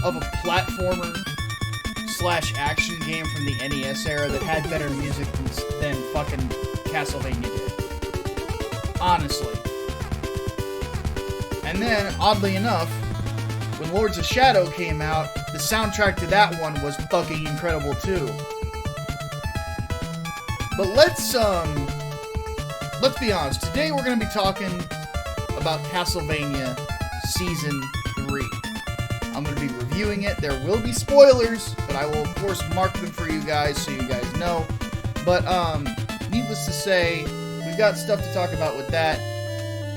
of a platformer slash action game from the NES era that had better music than fucking Castlevania did. Honestly. And then, oddly enough, when Lords of Shadow came out, the soundtrack to that one was fucking incredible too. But let's be honest. Today we're going to be talking about Castlevania Season 3. I'm going to be reviewing it. There will be spoilers, but I will of course mark them for you guys so you guys know. But needless to say, we've got stuff to talk about with that.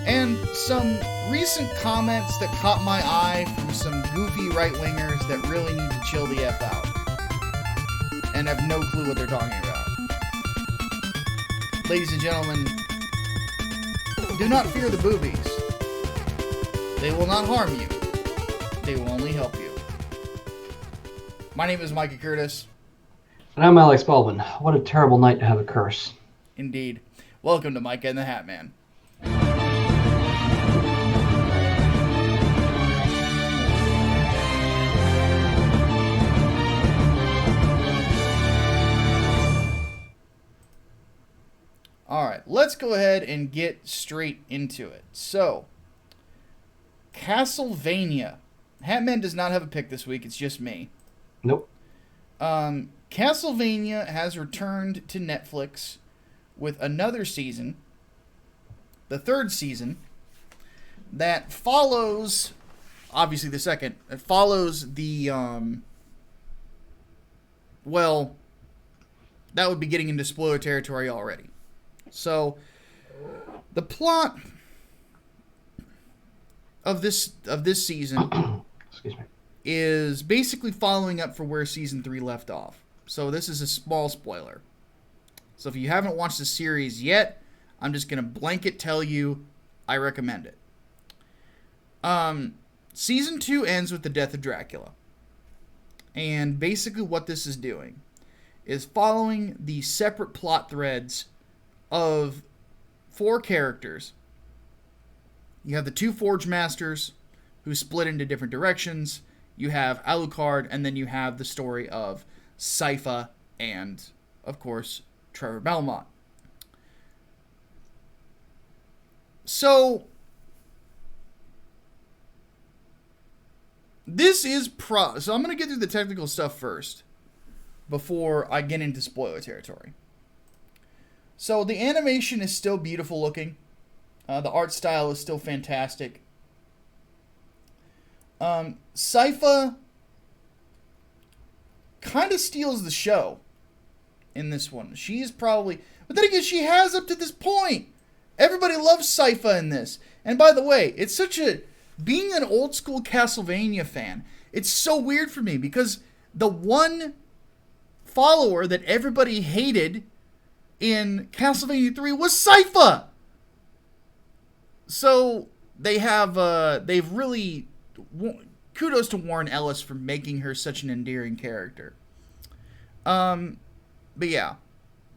And some recent comments that caught my eye from some goofy right-wingers that really need to chill the F out. And have no clue what they're talking about. Ladies and gentlemen, do not fear the boobies. They will not harm you. They will only help you. My name is Micah Curtis. And I'm Alex Baldwin. What a terrible night to have a curse. Indeed. Welcome to Micah and The Hatman. Alright, let's go ahead and get straight into it. So, Castlevania. Hatman does not have a pick this week, it's just me. Nope. Castlevania has returned to Netflix with another season, the third season, that follows, obviously the second, it follows the, well, that would be getting into spoiler territory already. So, the plot of this season Excuse me. is basically following up for where Season 3 left off. So this is a small spoiler. So if you haven't watched the series yet, I'm just going to blanket tell you I recommend it. Season 2 ends with the death of Dracula. And basically what this is doing is following the separate plot threads of 4 characters. You have the 2 Forge Masters who split into different directions. You have Alucard, and then you have the story of Sypha and, of course, Trevor Belmont. So, this is so I'm going to get through the technical stuff first before I get into spoiler territory. So, the animation is still beautiful looking. The art style is still fantastic. Sypha kind of steals the show in this one. She's probably... But then again, she has up to this point. Everybody loves Sypha in this. And by the way, it's such a... Being an old school Castlevania fan, it's so weird for me because the one follower that everybody hated in Castlevania 3 was Sypha. So they have, they've really... Kudos to Warren Ellis for making her such an endearing character. But yeah.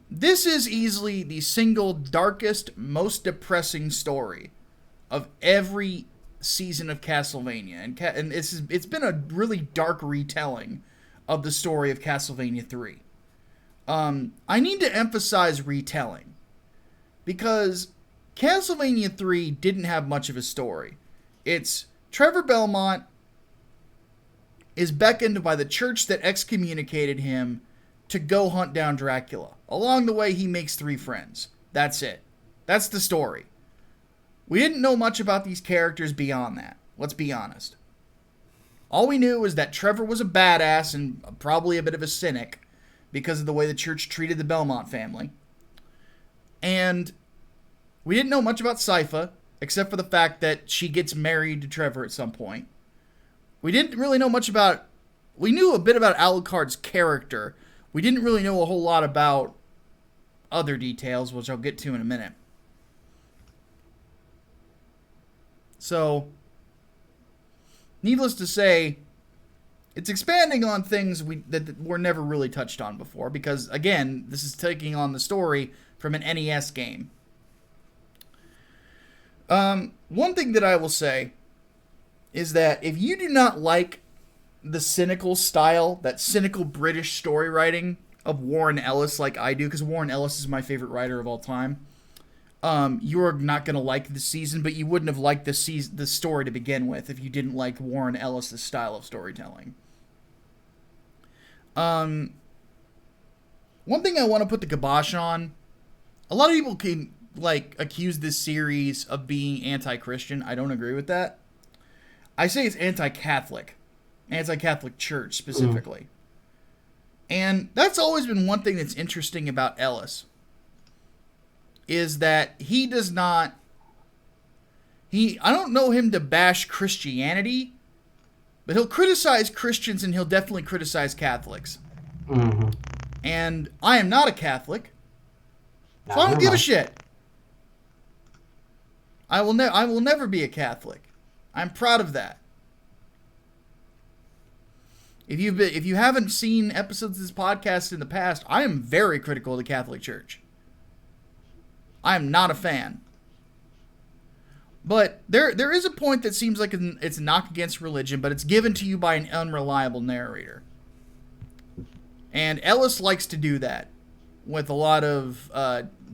This is easily the single darkest, most depressing story of every season of Castlevania. And it's been a really dark retelling of the story of Castlevania 3. I need to emphasize retelling. Because Castlevania 3 didn't have much of a story. It's Trevor Belmont is beckoned by the church that excommunicated him to go hunt down Dracula. Along the way, he makes 3 friends. That's it. That's the story. We didn't know much about these characters beyond that. Let's be honest. All we knew was that Trevor was a badass and probably a bit of a cynic because of the way the church treated the Belmont family. And we didn't know much about Sypha, except for the fact that she gets married to Trevor at some point. We didn't really know much about... We knew a bit about Alucard's character. We didn't really know a whole lot about other details, which I'll get to in a minute. So, needless to say, it's expanding on things that were never really touched on before, because, again, this is taking on the story from an NES game. One thing that I will say is that if you do not like the cynical style, that cynical British story writing of Warren Ellis like I do, because Warren Ellis is my favorite writer of all time, you're not going to like the season, but you wouldn't have liked the story to begin with if you didn't like Warren Ellis' style of storytelling. One thing I want to put the kibosh on, a lot of people can accuse this series of being anti-Christian. I don't agree with that. I say it's anti-Catholic Church specifically. And that's always been one thing that's interesting about Ellis, is that he does not, I don't know him to bash Christianity, but he'll criticize Christians and he'll definitely criticize Catholics. Mm-hmm. And I am not a Catholic, so I don't give a shit. I will never be a Catholic. I'm proud of that. If you haven't seen episodes of this podcast in the past, I am very critical of the Catholic Church. I am not a fan. But there is a point that seems like it's a knock against religion, but it's given to you by an unreliable narrator. And Ellis likes to do that with a lot of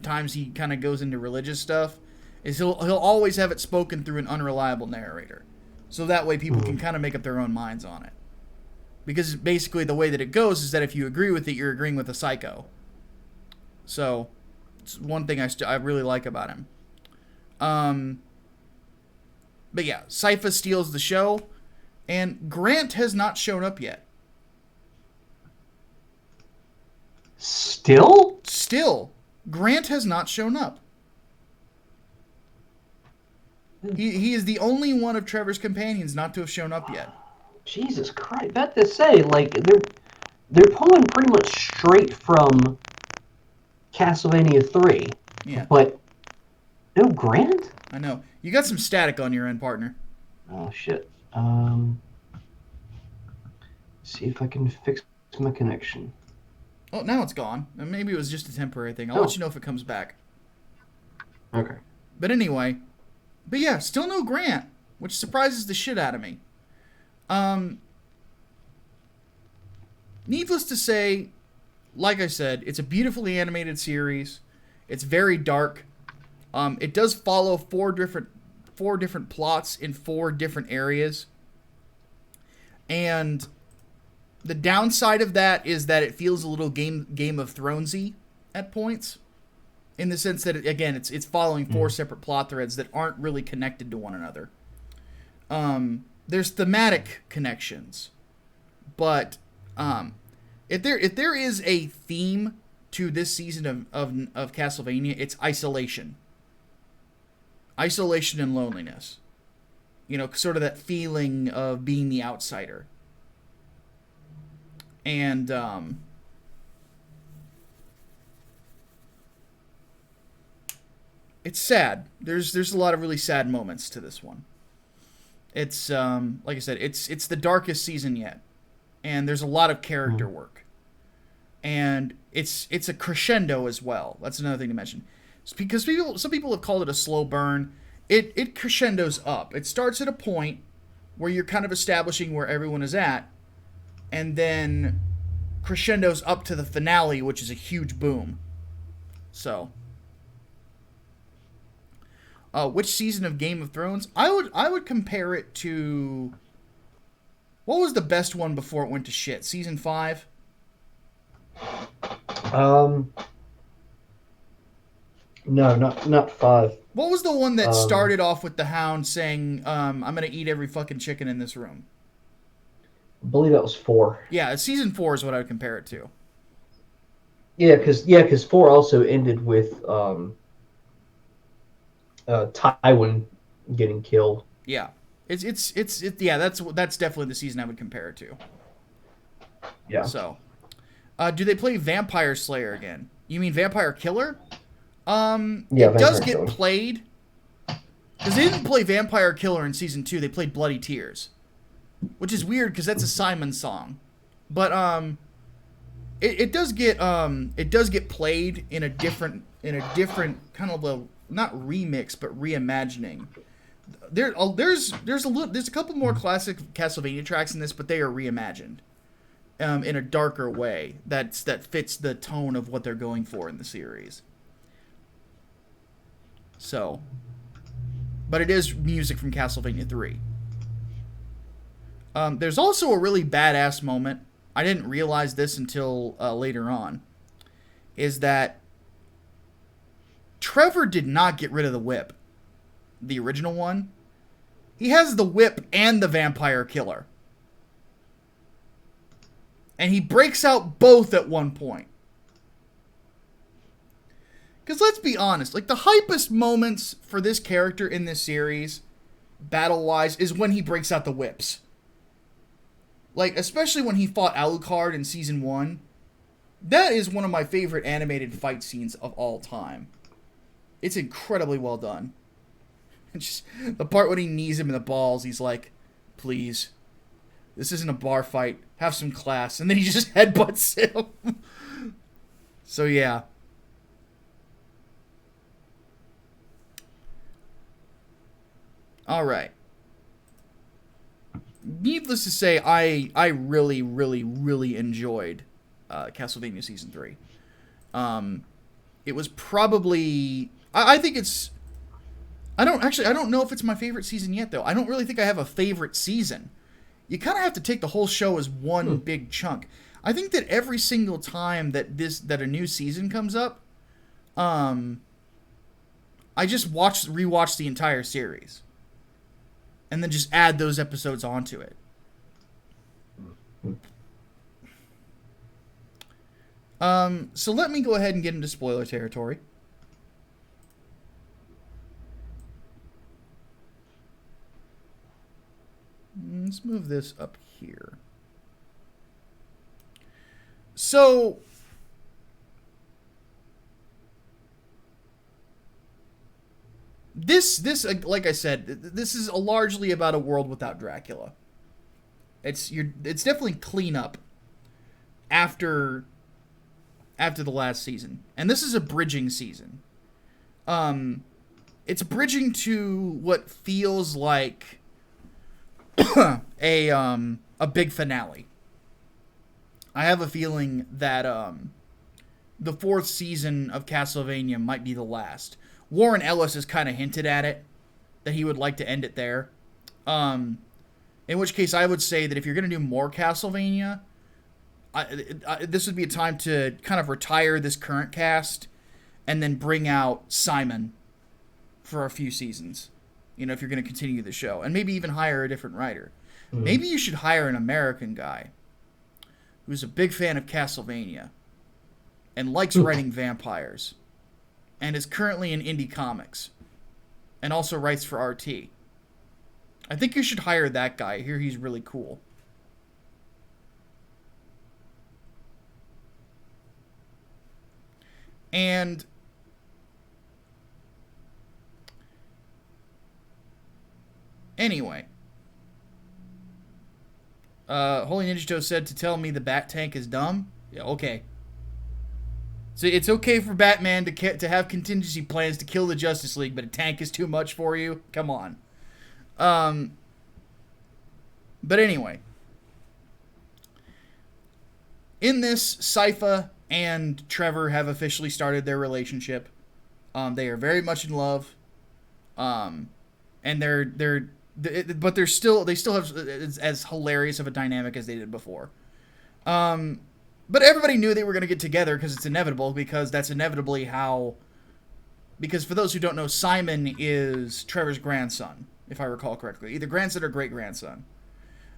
times he kind of goes into religious stuff. Is he'll always have it spoken through an unreliable narrator. So that way people can kind of make up their own minds on it. Because basically the way that it goes is that if you agree with it, you're agreeing with a psycho. So it's one thing I really like about him. But yeah, Sypha steals the show, and Grant has not shown up yet. Still, Grant has not shown up. He is the only one of Trevor's companions not to have shown up yet. Jesus Christ! That to say, like they're pulling pretty much straight from Castlevania 3. Yeah. But no Grant? I know. You got some static on your end, partner. Oh shit. See if I can fix my connection. Oh, now it's gone. Maybe it was just a temporary thing. I'll let you know if it comes back. Okay. But anyway, yeah, still no Grant, which surprises the shit out of me. Needless to say, like I said, it's a beautifully animated series. It's very dark. It does follow four different plots in 4 different areas. And the downside of that is that it feels a little Game of Thronesy at points, in the sense that it's following 4 separate plot threads that aren't really connected to one another. There's thematic connections, but if there is a theme to this season of Castlevania, it's isolation and loneliness. You know, sort of that feeling of being the outsider. And it's sad. There's a lot of really sad moments to this one. It's like I said, it's the darkest season yet, and there's a lot of character work, and it's a crescendo as well. That's another thing to mention. It's because some people have called it a slow burn. It crescendos up. It starts at a point where you're kind of establishing where everyone is at, and then crescendos up to the finale, which is a huge boom. So, which season of Game of Thrones? I would compare it to, what was the best one before it went to shit? Season 5? No, not 5. What was the one that started off with the Hound saying, I'm gonna eat every fucking chicken in this room? I believe that was 4. Yeah, season 4 is what I would compare it to. Yeah, because 4 also ended with Tywin getting killed. Yeah, it's yeah, that's definitely the season I would compare it to. Yeah. So, do they play Vampire Slayer again? You mean Vampire Killer? Yeah, it does Vampire get Killer. played, because they didn't play Vampire Killer in season 2. They played Bloody Tears, which is weird because that's a Simon song. But it does get played in a different kind of not remix but reimagining. There's a couple more classic Castlevania tracks in this, but they are reimagined in a darker way that fits the tone of what they're going for in the series. So, but it is music from Castlevania 3. There's also a really badass moment. I didn't realize this until later on. Is that Trevor did not get rid of the whip. The original one. He has the whip and the vampire killer. And he breaks out both at one point. Because let's be honest, like the hypest moments for this character in this series, battle-wise, is when he breaks out the whips. Like, especially when he fought Alucard in Season 1. That is one of my favorite animated fight scenes of all time. It's incredibly well done. Just the part when he knees him in the balls, he's like, please, this isn't a bar fight. Have some class. And then he just headbutts him. So, yeah. Alright. Needless to say, I really, really, really enjoyed Castlevania Season 3. It was probably... I think it's... I don't know if it's my favorite season yet, though. I don't really think I have a favorite season. You kind of have to take the whole show as one big chunk. I think that every single time that a new season comes up, I just rewatch the entire series. And then just add those episodes onto it. So let me go ahead and get into spoiler territory. Let's move this up here. So, this like I said, this is largely about a world without Dracula. It's definitely clean up after the last season, and this is a bridging season. It's bridging to what feels like a big finale. I have a feeling that the fourth season of Castlevania might be the last. Warren Ellis has kind of hinted at it, that he would like to end it there. In which case, I would say that if you're going to do more Castlevania, this would be a time to kind of retire this current cast and then bring out Simon for a few seasons. You know, if you're going to continue the show. And maybe even hire a different writer. Mm-hmm. Maybe you should hire an American guy who's a big fan of Castlevania and likes writing vampires and is currently in indie comics and also writes for RT. I think you should hire that guy. I hear he's really cool. And anyway, Holy Ninja Toe said to tell me the Bat Tank is dumb. Yeah, okay. So it's okay for Batman to have contingency plans to kill the Justice League, but a tank is too much for you? Come on. But anyway. In this, Sypha and Trevor have officially started their relationship. They are very much in love. And but they still have as hilarious of a dynamic as they did before. But everybody knew they were going to get together because it's inevitable, because that's inevitably how... Because for those who don't know, Simon is Trevor's grandson, if I recall correctly. Either grandson or great-grandson.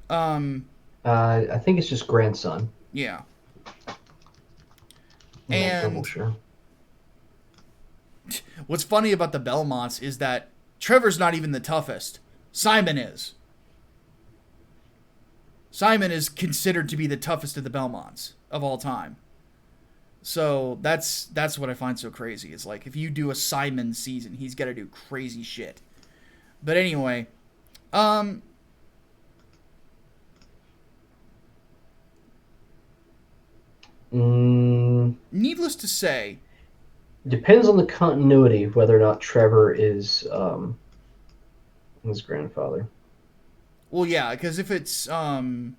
I think it's just grandson. Yeah. And sure. What's funny about the Belmonts is that Trevor's not even the toughest. Simon is. Simon is considered to be the toughest of the Belmonts of all time. So that's what I find so crazy. It's like, if you do a Simon season, he's got to do crazy shit. But anyway, needless to say, depends on the continuity whether or not Trevor is his grandfather. Well, yeah, because if it's Lords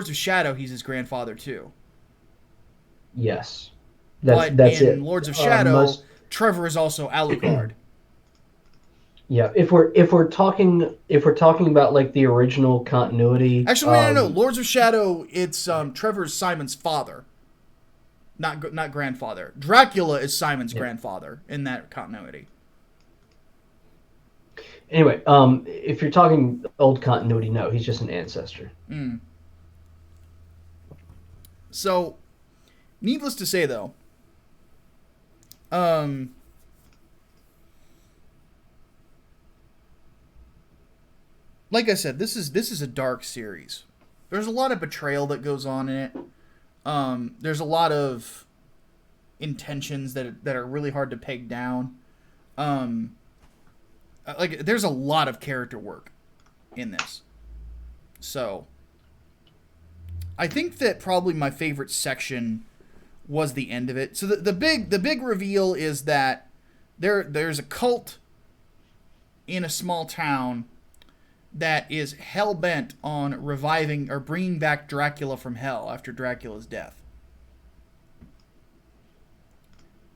of Shadow, he's his grandfather too. Yes, But that's in it. Lords of Shadow, Most Trevor is also Alucard. Yeah, if we're talking about like the original continuity, Actually, no. Lords of Shadow, it's Trevor's Simon's father, not grandfather. Dracula is Simon's yeah. grandfather in that continuity. Anyway, if you're talking old continuity, no, he's just an ancestor. Mm. So, needless to say, though, um, like I said, this is a dark series. There's a lot of betrayal that goes on in it. There's a lot of intentions that are really hard to peg down. Um, like there's a lot of character work in this. So, I think that probably my favorite section was the end of it. So the big reveal is that there's a cult in a small town that is hell bent on reviving or bringing back Dracula from hell after Dracula's death.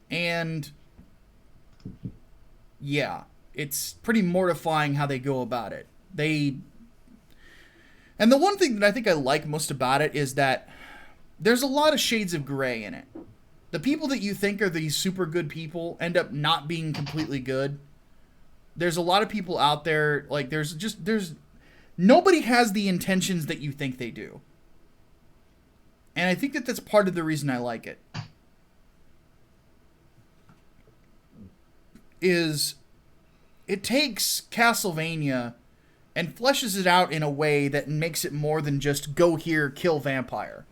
And yeah, it's pretty mortifying how they go about it. And the one thing that I think I like most about it is that there's a lot of shades of gray in it. The people that you think are these super good people end up not being completely good. There's a lot of people out there, like there's nobody has the intentions that you think they do. And I think that that's part of the reason I like it. Is it takes Castlevania and fleshes it out in a way that makes it more than just go here, kill vampire.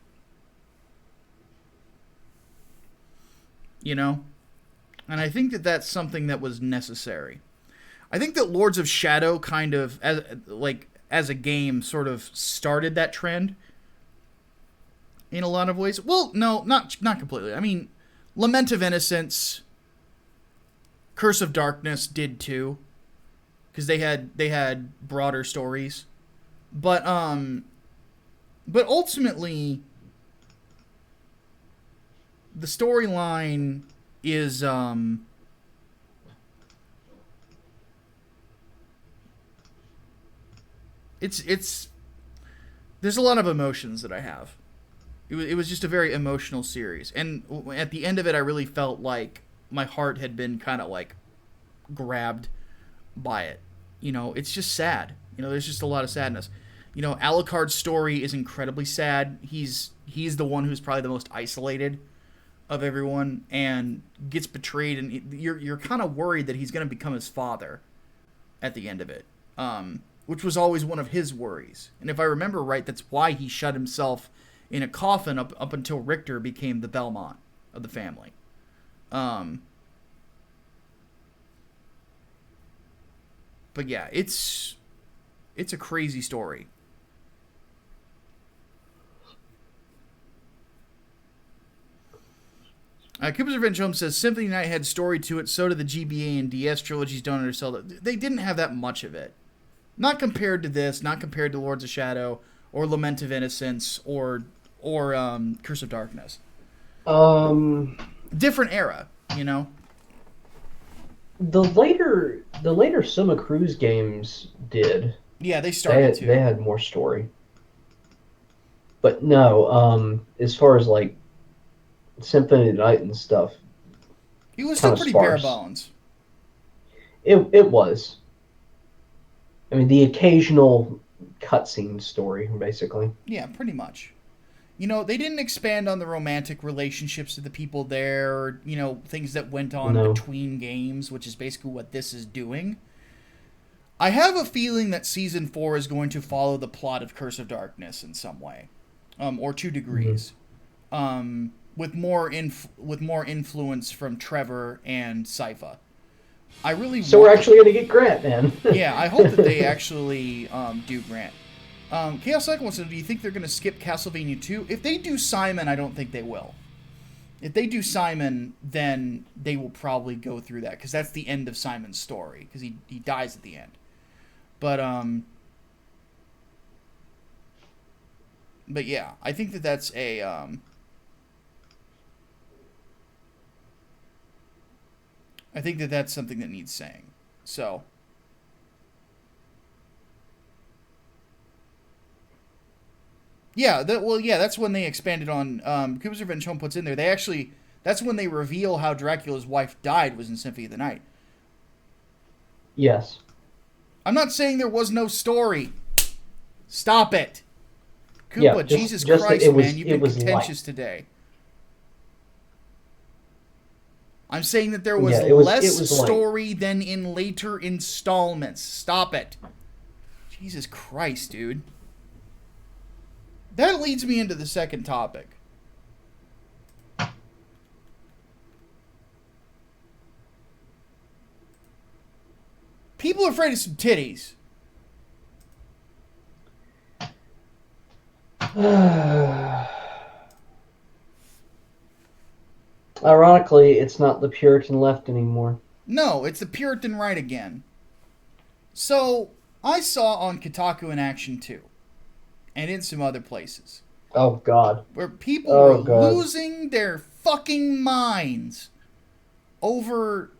You know? And I think that that's something that was necessary. I think that Lords of Shadow kind of, as a game, sort of started that trend in a lot of ways. Well, no, not completely. I mean, Lament of Innocence, Curse of Darkness did too, because they had broader stories, but ultimately the storyline is it's there's a lot of emotions that I have. It was just a very emotional series, and at the end of it, I really felt like my heart had been kind of like grabbed by it. You know, it's just sad. You know, there's just a lot of sadness. You know, Alucard's story is incredibly sad. He's the one who's probably the most isolated of everyone and gets betrayed, and you're kind of worried that he's going to become his father at the end of it, which was always one of his worries. And if I remember right, that's why he shut himself in a coffin up until Richter became the Belmont of the family. But yeah, it's a crazy story. Cooper's Revenge Home says Symphony Night had story to it, so did the GBA and DS trilogies. Don't undersell it. They didn't have that much of it. Not compared to this, not compared to Lords of Shadow, or Lament of Innocence, or Curse of Darkness. Different era, you know? The later Summer Cruise games did. Yeah, they started too. They had more story. But no, as far as like Symphony Night and stuff, He was still pretty bare bones. It was. I mean, the occasional cutscene story, basically. Yeah, pretty much. You know, they didn't expand on the romantic relationships of the people there, or, you know, things that went on between games, which is basically what this is doing. I have a feeling that Season 4 is going to follow the plot of Curse of Darkness in some way. Or 2 degrees. Mm-hmm. With more influence from Trevor and Sypha. We're actually going to get Grant, then. Yeah, I hope that they actually do Grant. Chaos Cycle wants to know, do you think they're going to skip Castlevania 2? If they do Simon, I don't think they will. If they do Simon, then they will probably go through that, because that's the end of Simon's story, because he dies at the end. But yeah, I think that's a I think that's something that needs saying. So yeah, that's when they expanded on Cooper's Revenge Home puts in there. That's when they reveal how Dracula's wife died, was in Symphony of the Night. Yes. I'm not saying there was no story. Stop it. Koopa, Jesus Christ, man, you've been contentious today. I'm saying that there was less story than in later installments. Stop it. Jesus Christ, dude. That leads me into the second topic. People are afraid of some titties. Ironically, it's not the Puritan left anymore. No, it's the Puritan right again. So, I saw on Kotaku in Action 2, and in some other places. Oh, God. Where people were losing their fucking minds over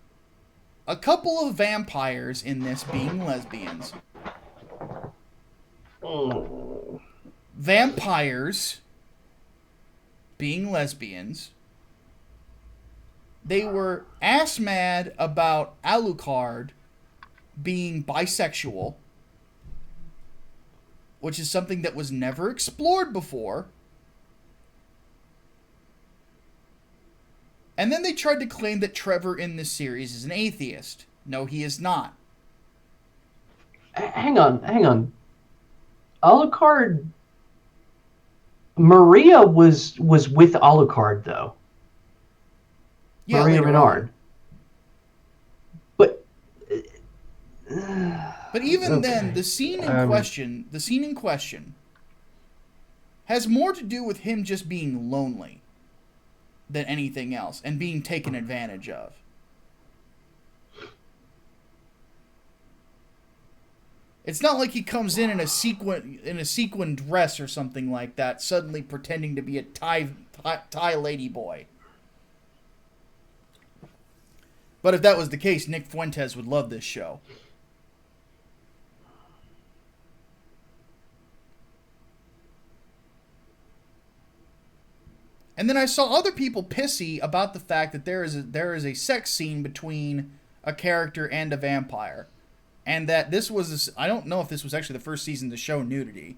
a couple of vampires in this being lesbians. Vampires being lesbians. They were ass mad about Alucard being bisexual, which is something that was never explored before. And then they tried to claim that Trevor in this series is an atheist. No, he is not. Hang on. Alucard... Maria was with Alucard, though. Yeah, Maria Renard. But even then, the scene in question has more to do with him just being lonely than anything else, and being taken advantage of. It's not like he comes in a sequin dress or something like that, suddenly pretending to be a Thai lady boy. But if that was the case, Nick Fuentes would love this show. And then I saw other people pissy about the fact that there is a sex scene between a character and a vampire. And that this was... I don't know if this was actually the first season to show nudity.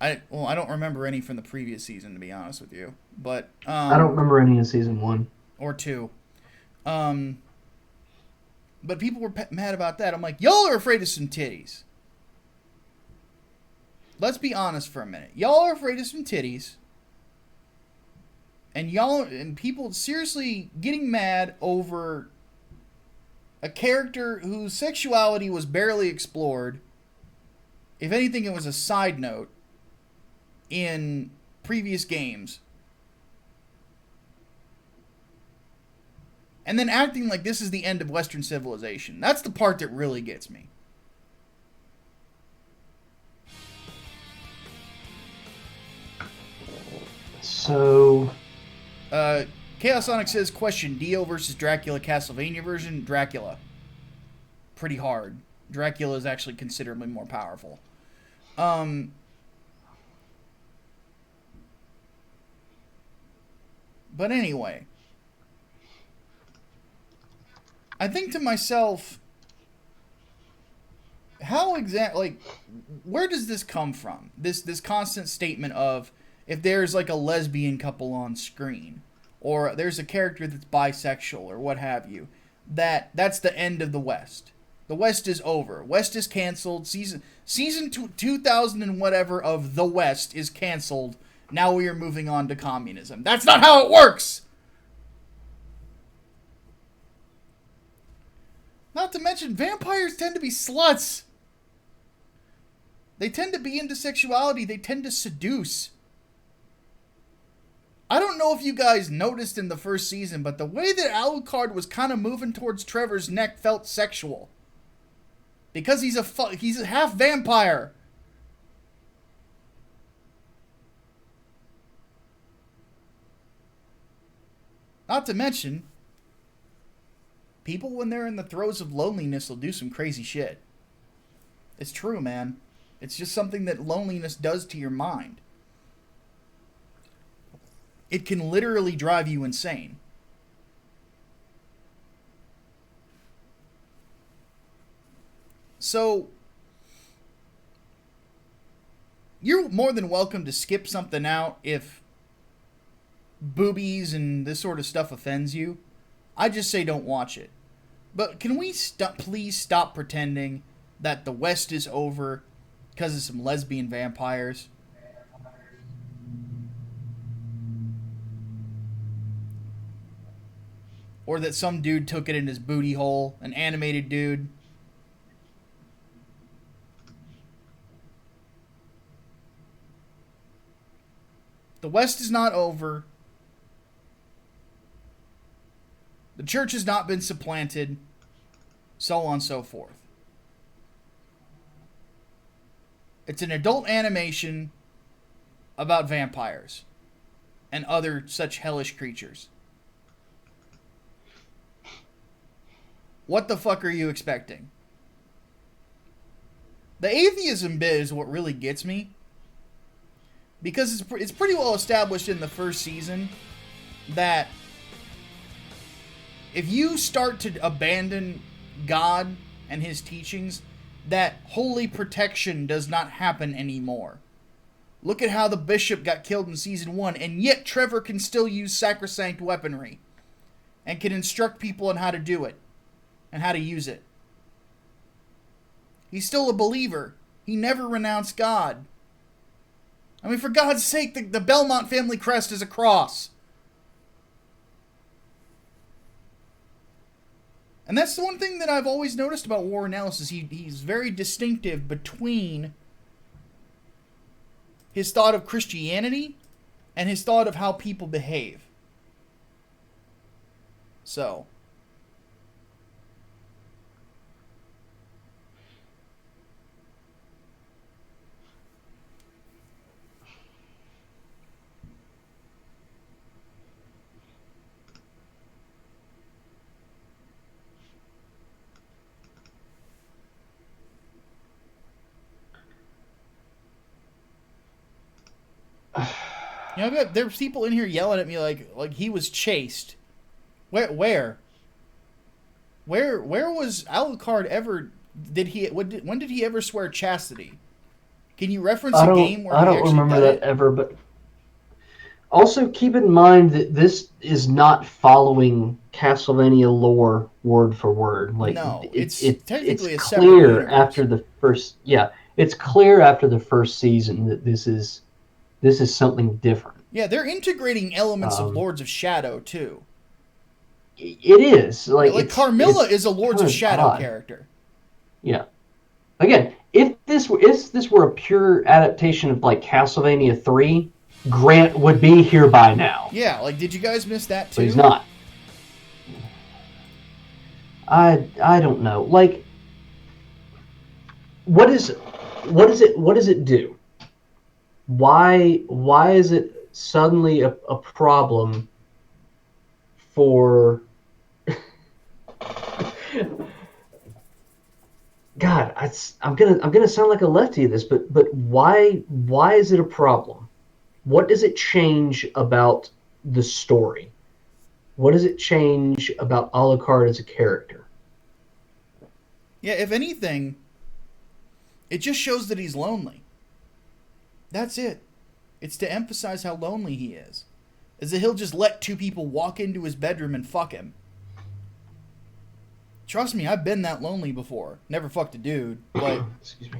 I don't remember any from the previous season, to be honest with you. But I don't remember any in season 1. Or 2. But people were mad about that. I'm like, y'all are afraid of some titties. Let's be honest for a minute. Y'all are afraid of some titties. And people seriously getting mad over a character whose sexuality was barely explored. If anything, it was a side note in previous games. And then acting like this is the end of Western civilization. That's the part that really gets me. So... Chaos Sonic says, question, Dio versus Dracula Castlevania version? Dracula. Pretty hard. Dracula is actually considerably more powerful. But anyway. I think to myself, how exactly, where does this come from? This constant statement of, if there's like a lesbian couple on screen, or there's a character that's bisexual, or what have you, that's the end of the West. The West is over. West is canceled. Season 2000 and whatever of The West is canceled. Now we are moving on to communism. That's not how it works! Not to mention, vampires tend to be sluts. They tend to be into sexuality. They tend to seduce. I don't know if you guys noticed in the first season, but the way that Alucard was kind of moving towards Trevor's neck felt sexual. Because he's a half vampire. Not to mention, people when they're in the throes of loneliness will do some crazy shit. It's true, man. It's just something that loneliness does to your mind. It can literally drive you insane. So, you're more than welcome to skip something out if boobies and this sort of stuff offends you. I just say don't watch it. But can we please stop pretending that the West is over because of some lesbian vampires? Or that some dude took it in his booty hole, an animated dude. The West is not over. The church has not been supplanted. So on and so forth. It's an adult animation about vampires and other such hellish creatures. What the fuck are you expecting? The atheism bit is what really gets me. Because it's pretty well established in the first season that if you start to abandon God and his teachings, that holy protection does not happen anymore. Look at how the bishop got killed in season 1, and yet Trevor can still use sacrosanct weaponry and can instruct people on how to do it and how to use it. He's still a believer. He never renounced God. I mean, for God's sake, the Belmont family crest is a cross. And that's the one thing that I've always noticed about Warren Ellis is he's very distinctive between his thought of Christianity and his thought of how people behave. So. You know, there's people in here yelling at me like he was chased. Where was Alucard ever? When did he ever swear chastity? Can you reference a game where I don't remember that ever? But also keep in mind that this is not following Castlevania lore word for word. Like, no, it's technically it's a clear separate after the first. Yeah, it's clear after the first season that this is something different. Yeah, they're integrating elements of Lords of Shadow too. It is like Carmilla is a Lords of Shadow character. Yeah. Again, if this were a pure adaptation of like Castlevania 3, Grant would be here by now. Yeah, like did you guys miss that too? But he's not. I don't know. Like, what does it do? Why is it suddenly a problem for God, I'm gonna sound like a lefty of this, but why is it a problem? What does it change about the story? What does it change about Alucard as a character? Yeah, if anything, it just shows that he's lonely. That's it. It's to emphasize how lonely he is. Is that he'll just let two people walk into his bedroom and fuck him. Trust me, I've been that lonely before. Never fucked a dude, but excuse me.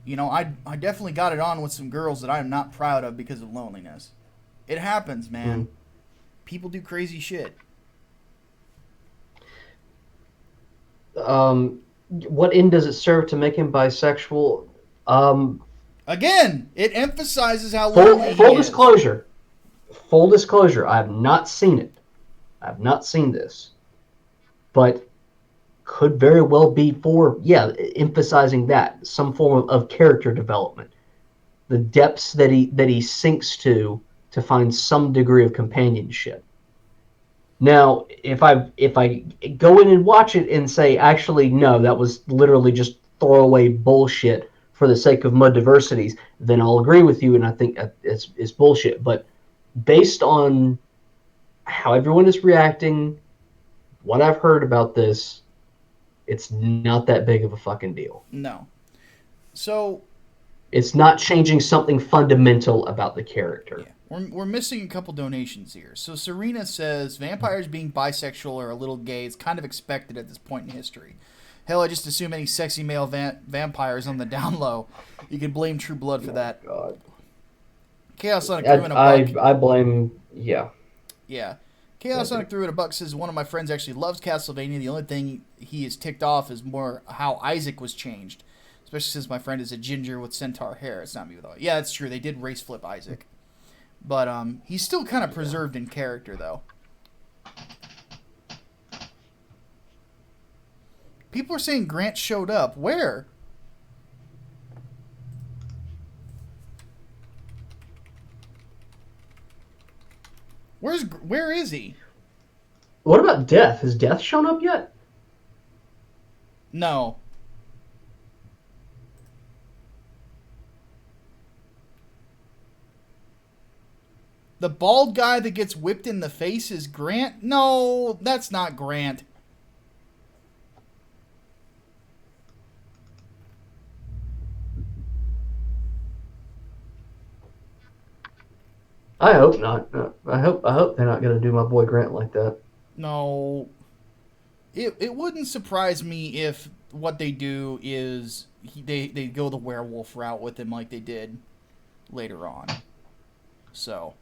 You know, I definitely got it on with some girls that I am not proud of because of loneliness. It happens, man. People do crazy shit. What end does it serve to make him bisexual? Again, it emphasizes how lonely he is. Full full disclosure, I have not seen it. I have not seen this, but could very well be for, yeah, emphasizing that some form of character development, the depths that he sinks to find some degree of companionship. Now, if I go in and watch it and say, actually, no, that was literally just throwaway bullshit for the sake of mud diversities, then I'll agree with you, and I think it's bullshit. But based on how everyone is reacting, what I've heard about this, it's not that big of a fucking deal. No. So It's not changing something fundamental about the character. yeah, we're missing a couple donations here. So Serena says vampires being bisexual or a little gay is kind of expected at this point in history. Hell, I just assume any sexy male vampires on the down low. You can blame True Blood for that. God. Chaos Sonic threw in a buck. I blame, yeah. Yeah. Chaos Sonic threw in a buck says one of my friends actually loves Castlevania. The only thing he is ticked off is more how Isaac was changed. Especially since my friend is a ginger with centaur hair. It's not me with all. Yeah, that's true. They did race flip Isaac. But he's still kind of preserved in character, though. People are saying Grant showed up. Where? Where is he? What about Death? Has Death shown up yet? No. The bald guy that gets whipped in the face is Grant? No, that's not Grant. I hope not. I hope they're not going to do my boy Grant like that. No. It wouldn't surprise me if what they do is they go the werewolf route with him like they did later on. So.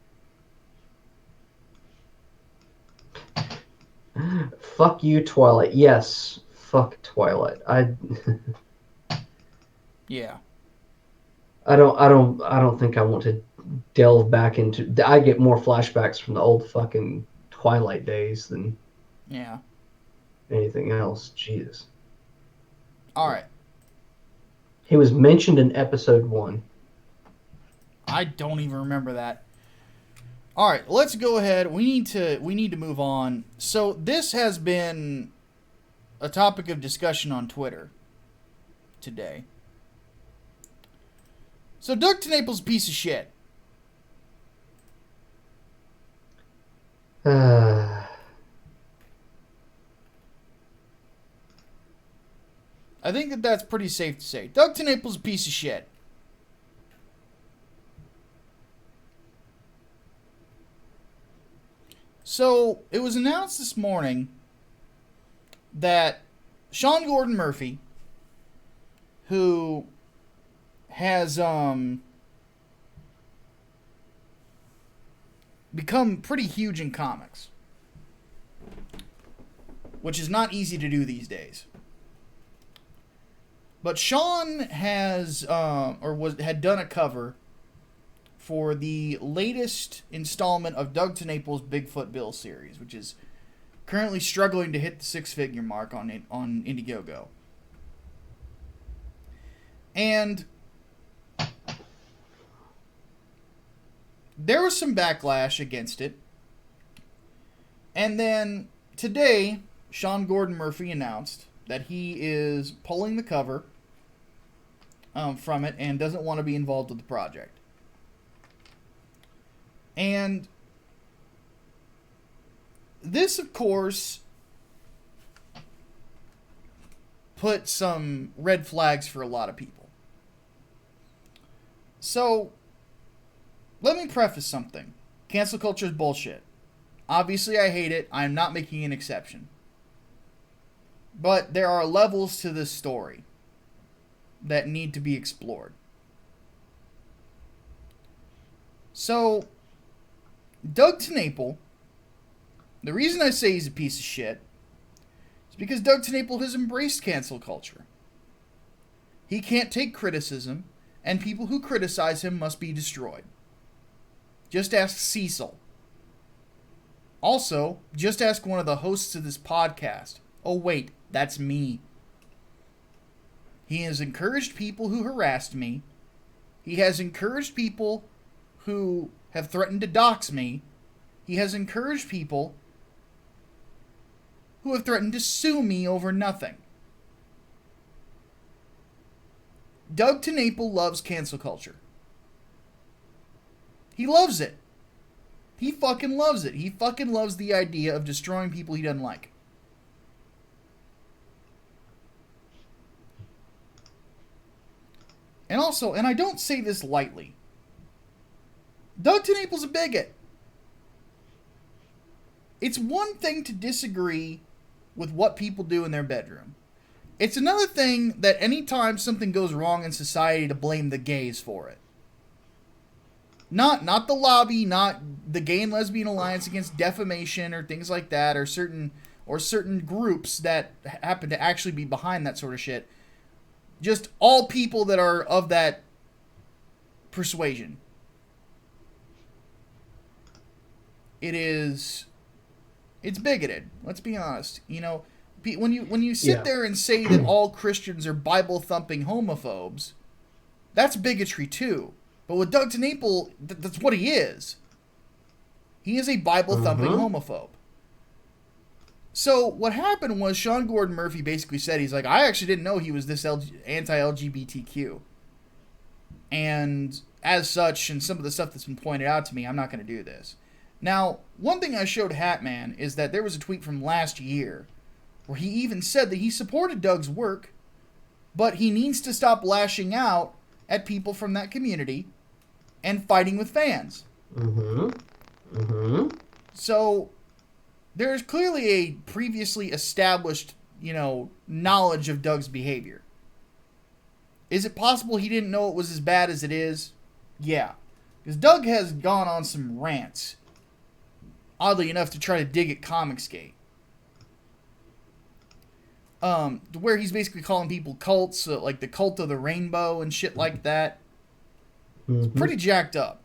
Fuck you, Twilight. Yes, fuck Twilight. Yeah. I don't think I want to delve back into. I get more flashbacks from the old fucking Twilight days than Yeah. anything else. Jesus. All right. He was mentioned in episode 1. I don't even remember that. All right, let's go ahead. We need to move on. So this has been a topic of discussion on Twitter today. So Doug TenNaples' a piece of shit. I think that's pretty safe to say. Doug TenNaples' a piece of shit. So, it was announced this morning that Sean Gordon Murphy, who has become pretty huge in comics, which is not easy to do these days. But Sean has had done a cover for the latest installment of Doug TenNaples' Bigfoot Bill series, which is currently struggling to hit the six-figure mark on Indiegogo. And there was some backlash against it. And then today, Sean Gordon Murphy announced that he is pulling the cover from it and doesn't want to be involved with the project. And this, of course, put some red flags for a lot of people. So, let me preface something. Cancel culture is bullshit. Obviously, I hate it. I'm not making an exception. But there are levels to this story that need to be explored. So, Doug TenNaples, the reason I say he's a piece of shit is because Doug TenNaples has embraced cancel culture. He can't take criticism, and people who criticize him must be destroyed. Just ask Cecil. Also, just ask one of the hosts of this podcast. Oh, wait, that's me. He has encouraged people who harassed me. He has encouraged people who have threatened to dox me. He has encouraged people who have threatened to sue me over nothing. Doug TenNapel loves cancel culture. He loves it. He fucking loves it. He fucking loves the idea of destroying people he doesn't like. And also, and I don't say this lightly, Doug TenNapel's a bigot. It's one thing to disagree with what people do in their bedroom. It's another thing that anytime something goes wrong in society to blame the gays for it. Not the lobby, not the Gay and Lesbian Alliance Against Defamation or things like that, or certain groups that happen to actually be behind that sort of shit. Just all people that are of that persuasion. It's bigoted. Let's be honest. You know, when you sit there and say that all Christians are Bible thumping homophobes, that's bigotry too. But with Doug TenNapel, that's what he is. He is a Bible thumping homophobe. So what happened was Sean Gordon Murphy basically said, he's like, I actually didn't know he was this anti-LGBTQ. And as such, and some of the stuff that's been pointed out to me, I'm not going to do this. Now, one thing I showed Hatman is that there was a tweet from last year where he even said that he supported Doug's work, but he needs to stop lashing out at people from that community and fighting with fans. So there's clearly a previously established, knowledge of Doug's behavior. Is it possible he didn't know it was as bad as it is? Yeah. Because Doug has gone on some rants, oddly enough, to try to dig at Comicsgate. Where he's basically calling people cults, like the cult of the rainbow and shit like that. It's pretty jacked up.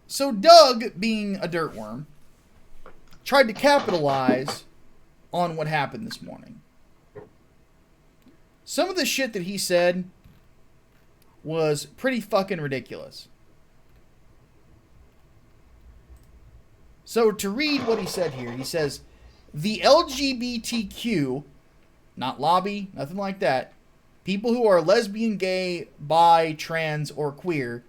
So Doug, being a dirtworm, tried to capitalize on what happened this morning. Some of the shit that he said was pretty fucking ridiculous. So to read what he said here, he says, the LGBTQ, not lobby, nothing like that, people who are lesbian, gay, bi, trans, or queer,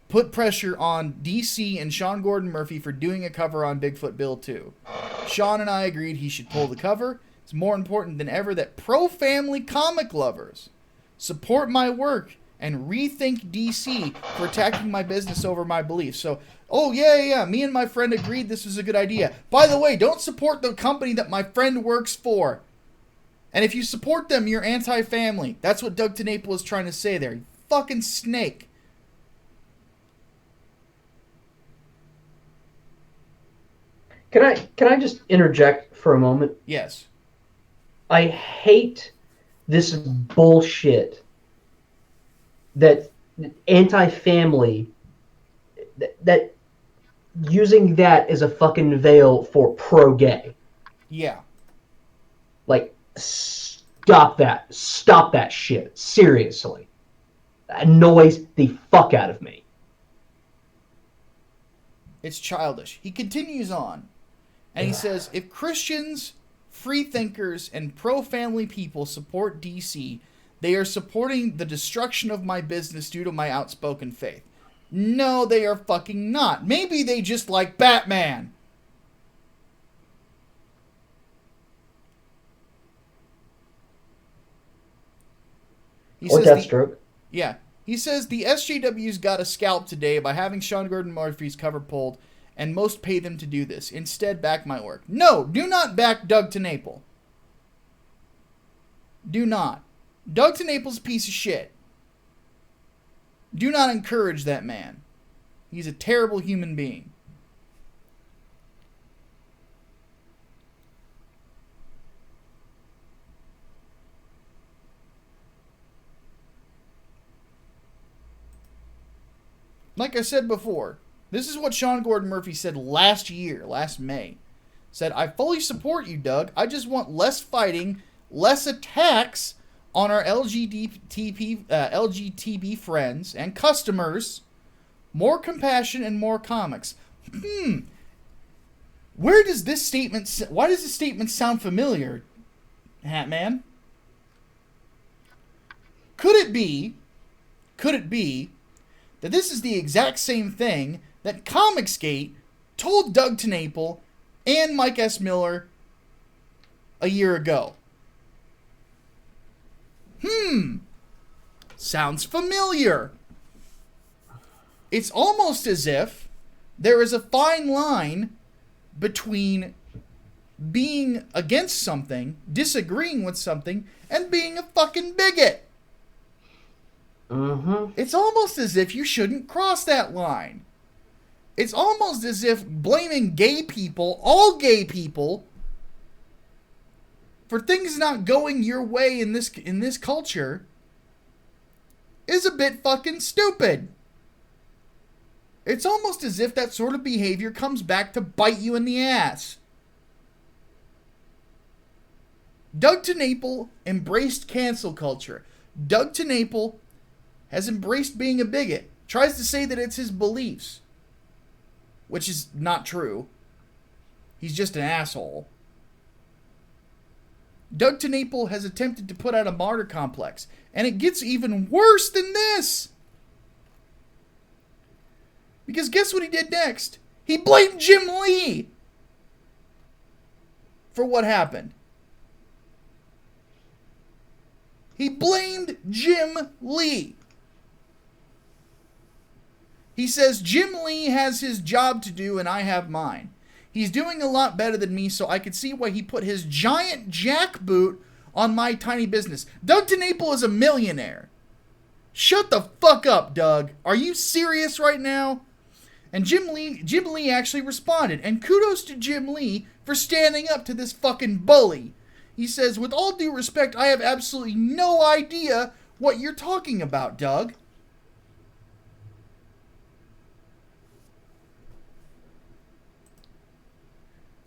put pressure on DC and Sean Gordon Murphy for doing a cover on Bigfoot Bill 2. Sean and I agreed he should pull the cover. It's more important than ever that pro-family comic lovers support my work and rethink DC for attacking my business over my beliefs. So, me and my friend agreed this was a good idea. By the way, don't support the company that my friend works for. And if you support them, you're anti-family. That's what Doug TenNapel is trying to say there. You fucking snake. Can I just interject for a moment? Yes. I hate this bullshit that anti-family, that using that as a fucking veil for pro-gay. Yeah. Like, stop that. Stop that shit. Seriously. That annoys the fuck out of me. It's childish. He continues on. And he says, if Christians, free thinkers, and pro-family people support DC, they are supporting the destruction of my business due to my outspoken faith. No, they are fucking not. Maybe they just like Batman. Or Deathstroke. He says the SJWs got a scalp today by having Sean Gordon Murphy's cover pulled, and most pay them to do this. Instead, back my work. No, do not back Doug TenNapel. Do not. Doug TenNapel's a piece of shit. Do not encourage that man. He's a terrible human being. Like I said before, This is what Sean Gordon Murphy said last May. Said, I fully support you, Doug. I just want less fighting, less attacks on our LGBT friends and customers, more compassion and more comics. Why does this statement sound familiar, Hatman? Could it be that this is the exact same thing that Comicsgate told Doug TenNapel and Mike S. Miller a year ago? Sounds familiar. It's almost as if there is a fine line between being against something, disagreeing with something, and being a fucking bigot. It's almost as if you shouldn't cross that line. It's almost as if blaming gay people, all gay people, for things not going your way in this culture is a bit fucking stupid. It's almost as if that sort of behavior comes back to bite you in the ass. Doug TenNapel embraced cancel culture. Doug TenNapel has embraced being a bigot. Tries to say that it's his beliefs, which is not true. He's just an asshole. Doug TenNapel has attempted to put out a martyr complex, and it gets even worse than this. Because guess what he did next? He blamed Jim Lee for what happened. He blamed Jim Lee. He says, Jim Lee has his job to do and I have mine. He's doing a lot better than me, so I could see why he put his giant jackboot on my tiny business. Doug TenNapel is a millionaire. Shut the fuck up, Doug. Are you serious right now? And Jim Lee actually responded. And kudos to Jim Lee for standing up to this fucking bully. He says, with all due respect, I have absolutely no idea what you're talking about, Doug.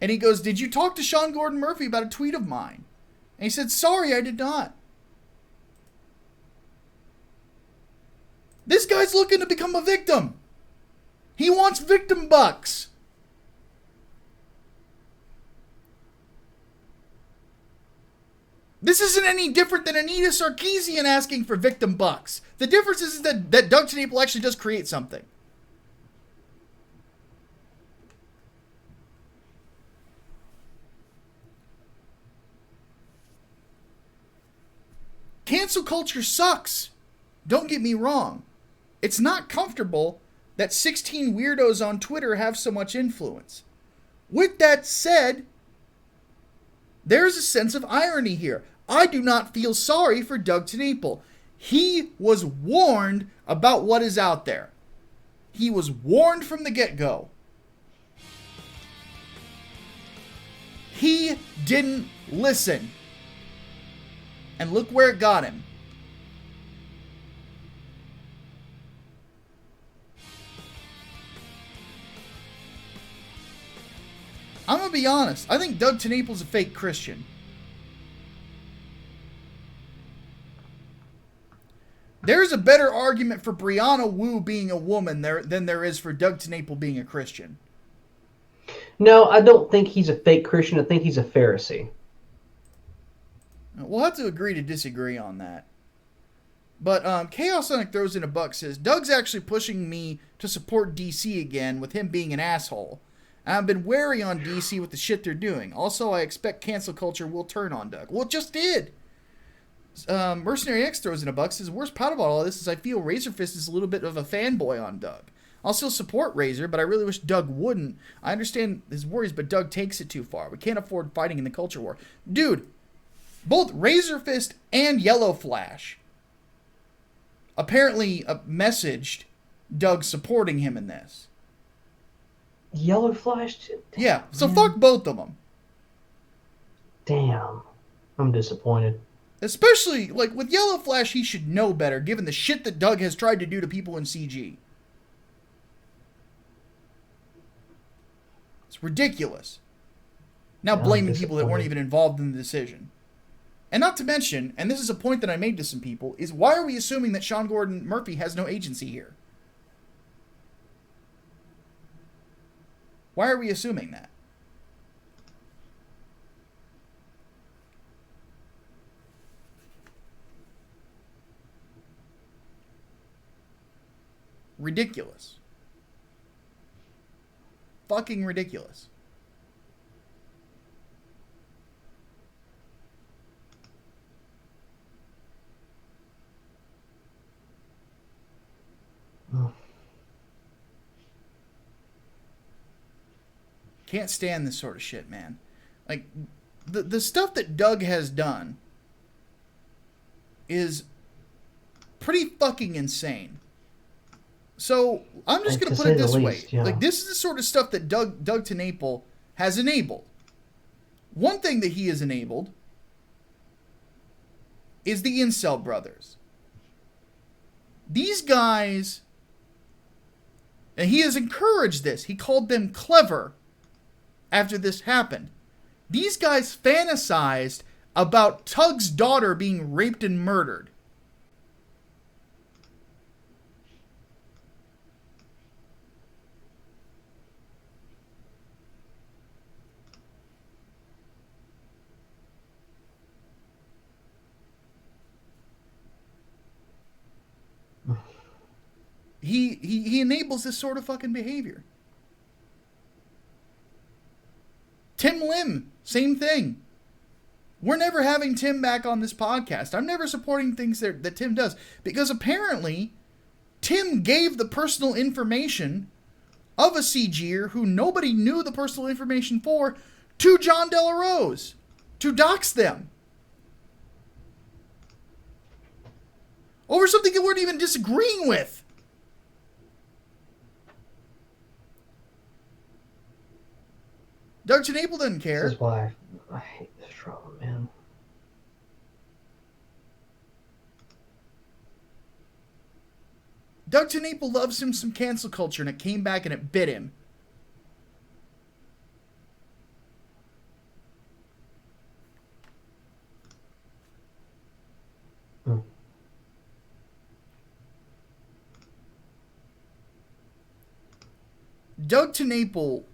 And he goes, did you talk to Sean Gordon Murphy about a tweet of mine? And he said, sorry, I did not. This guy's looking to become a victim. He wants victim bucks. This isn't any different than Anita Sarkeesian asking for victim bucks. The difference is that Doug TenNapel actually does create something. Cancel culture sucks. Don't get me wrong. It's not comfortable that 16 weirdos on Twitter have so much influence. With that said, there's a sense of irony here. I do not feel sorry for Doug TenNapel. He was warned about what is out there. He was warned from the get-go. He didn't listen. And look where it got him. I'm going to be honest. I think Doug TenNapel's a fake Christian. There's a better argument for Brianna Wu being a woman than there is for Doug TenNapel being a Christian. No, I don't think he's a fake Christian. I think he's a Pharisee. We'll have to agree to disagree on that. But Chaos Sonic throws in a buck, says, Doug's actually pushing me to support DC again with him being an asshole. And I've been wary on DC with the shit they're doing. Also, I expect cancel culture will turn on Doug. Well, it just did. Mercenary X throws in a buck, says, worst part about all this is I feel Razorfist is a little bit of a fanboy on Doug. I'll still support Razor, but I really wish Doug wouldn't. I understand his worries, but Doug takes it too far. We can't afford fighting in the culture war. Dude, both Razorfist and Yellow Flash apparently messaged Doug supporting him in this. Yellow Flash? Yeah, so fuck both of them. Damn. I'm disappointed. Especially, like, with Yellow Flash, he should know better, given the shit that Doug has tried to do to people in CG. It's ridiculous. Now Yeah, I'm blaming people that weren't disappointed. even involved in the decision. And not to mention, and this is a point that I made to some people, is why are we assuming that Sean Gordon Murphy has no agency here? Why are we assuming that? Ridiculous. Fucking ridiculous. Oh. Can't stand this sort of shit, man. Like, the stuff that Doug has done is pretty fucking insane. So, I'm just going to put it this way. Yeah. Like, this is the sort of stuff that Doug TenNapel has enabled. One thing that he has enabled is the Incel Brothers. These guys, and he has encouraged this. He called them clever after this happened. These guys fantasized about Tug's daughter being raped and murdered. He enables this sort of fucking behavior. Tim Lim, same thing. We're never having Tim back on this podcast. I'm never supporting things that Tim does. Because apparently, Tim gave the personal information of a CGer who nobody knew the personal information for to John Della Rose to dox them. Over something they weren't even disagreeing with. Doug TenNapel doesn't care. This is why I hate this drama, man. Doug TenNapel loves him some cancel culture, and it came back and it bit him. Doug TenNapel,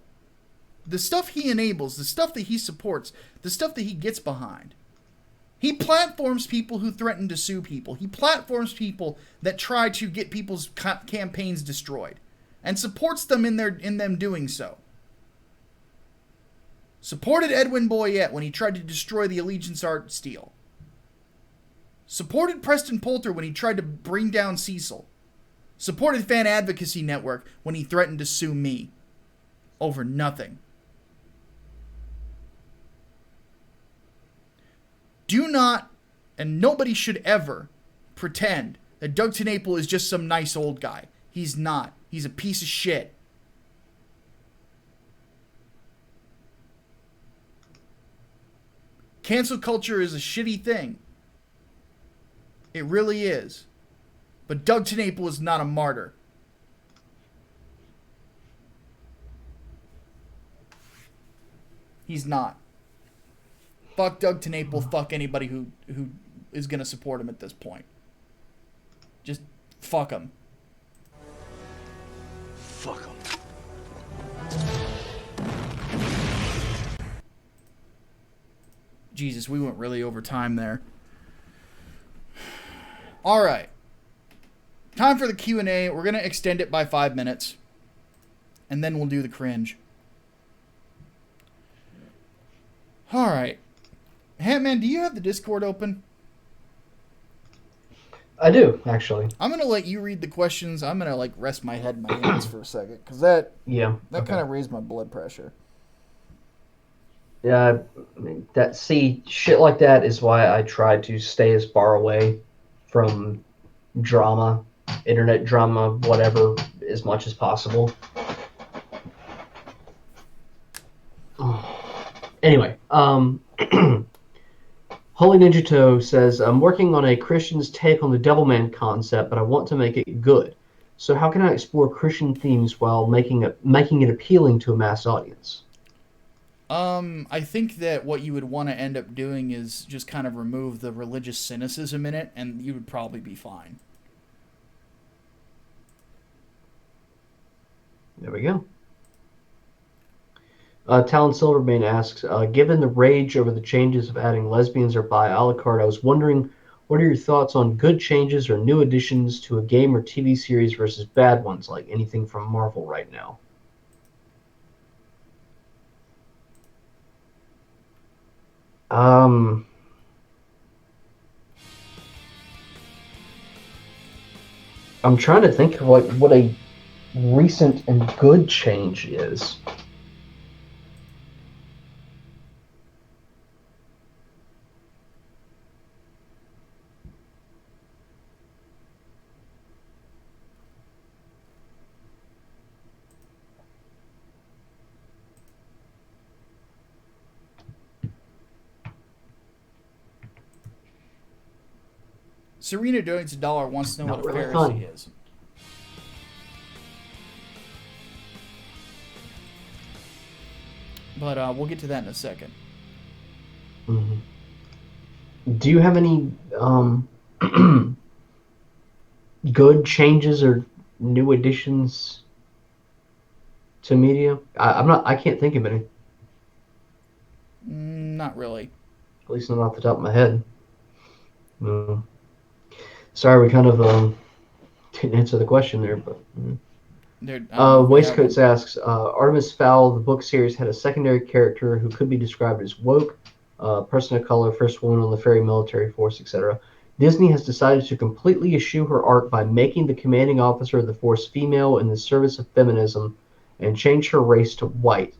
the stuff he enables, the stuff that he supports, the stuff that he gets behind. He platforms people who threaten to sue people. He platforms people that try to get people's campaigns destroyed, and supports them in them doing so. Supported Edwin Boyette when he tried to destroy the Allegiance Art Steel. Supported Preston Poulter when he tried to bring down Cecil. Supported Fan Advocacy Network when he threatened to sue me over nothing. Do not, and nobody should ever, pretend that Doug TenNapel is just some nice old guy. He's not. He's a piece of shit. Cancel culture is a shitty thing. It really is. But Doug TenNapel is not a martyr. He's not. Fuck Doug TenNapel. Fuck anybody who is going to support him at this point. Just fuck him. Fuck him. Jesus, we went really over time there. All right. Time for the Q&A. We're going to extend it by 5 minutes. And then we'll do the cringe. All right. Hatman, do you have the Discord open? I do, actually. I'm going to let you read the questions. I'm going to rest my head in my hands for a second. Because that Okay. kind of raised my blood pressure. Yeah, I mean, shit like that is why I try to stay as far away from drama, internet drama, whatever, as much as possible. Anyway, Holy Ninja Toe says, I'm working on a Christian's take on the Devilman concept, but I want to make it good. So how can I explore Christian themes while making it appealing to a mass audience? I think that what you would want to end up doing is just kind of remove the religious cynicism in it, and you would probably be fine. There we go. Talon Silvermane asks, given the rage over the changes of adding lesbians or bi a la carte, I was wondering, what are your thoughts on good changes or new additions to a game or TV series versus bad ones, like anything from Marvel right now? Um, I'm trying to think of what a recent and good change is. Serena donates $1, wants to know what Not a really Pharisee fun. is. But we'll get to that in a second. Mm-hmm. Do you have any good changes or new additions to media? I'm not. I can't think of any. Not really. At least not off the top of my head. Mm. Sorry, we kind of didn't answer the question there, but. I don't know if we have Waistcoats one. asks, Artemis Fowl, the book series, had a secondary character who could be described as woke, person of color, first woman on the Fairy military force, etc. Disney has decided to completely eschew her arc by making the commanding officer of the force female in the service of feminism and change her race to white.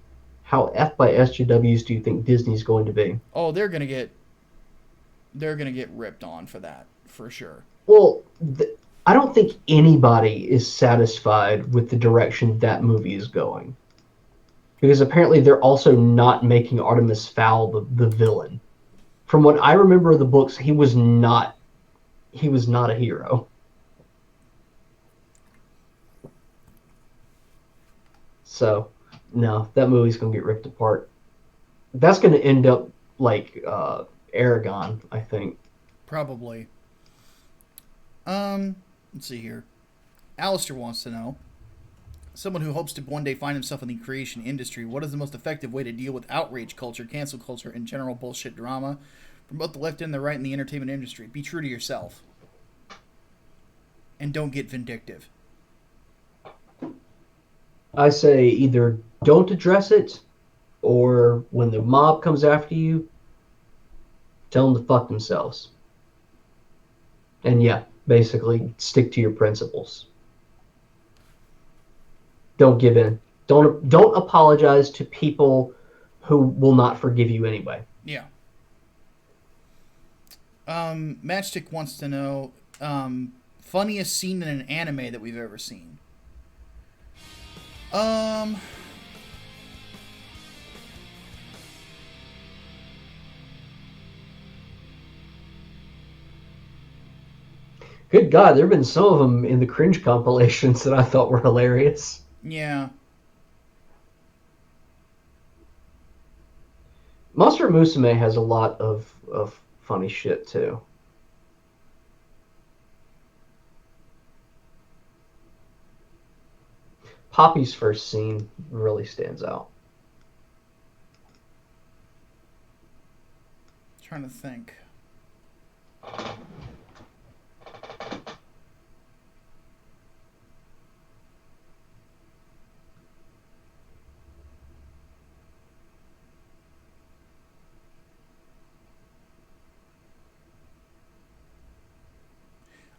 How F by SJWs do you think Disney's going to be? Oh, they're gonna get ripped on for that for sure. Well, I don't think anybody is satisfied with the direction that movie is going. Because apparently they're also not making Artemis Fowl the villain. From what I remember of the books, he was not a hero. So no, that movie's gonna get ripped apart. That's gonna end up like Aragon, I think. Probably. Let's see here. Alistair wants to know. Someone who hopes to one day find himself in the creation industry, what is the most effective way to deal with outrage culture, cancel culture, and general bullshit drama from both the left and the right in the entertainment industry? Be true to yourself. And don't get vindictive. I say either don't address it, or when the mob comes after you, tell them to fuck themselves. And yeah, basically stick to your principles. Don't give in. Don't apologize to people who will not forgive you anyway. Yeah. Matchstick wants to know funniest scene in an anime that we've ever seen. Um, Good God, there have been some of them in the cringe compilations that I thought were hilarious. yeah. Monster Musume has a lot of funny shit too. Poppy's first scene really stands out. Trying to think.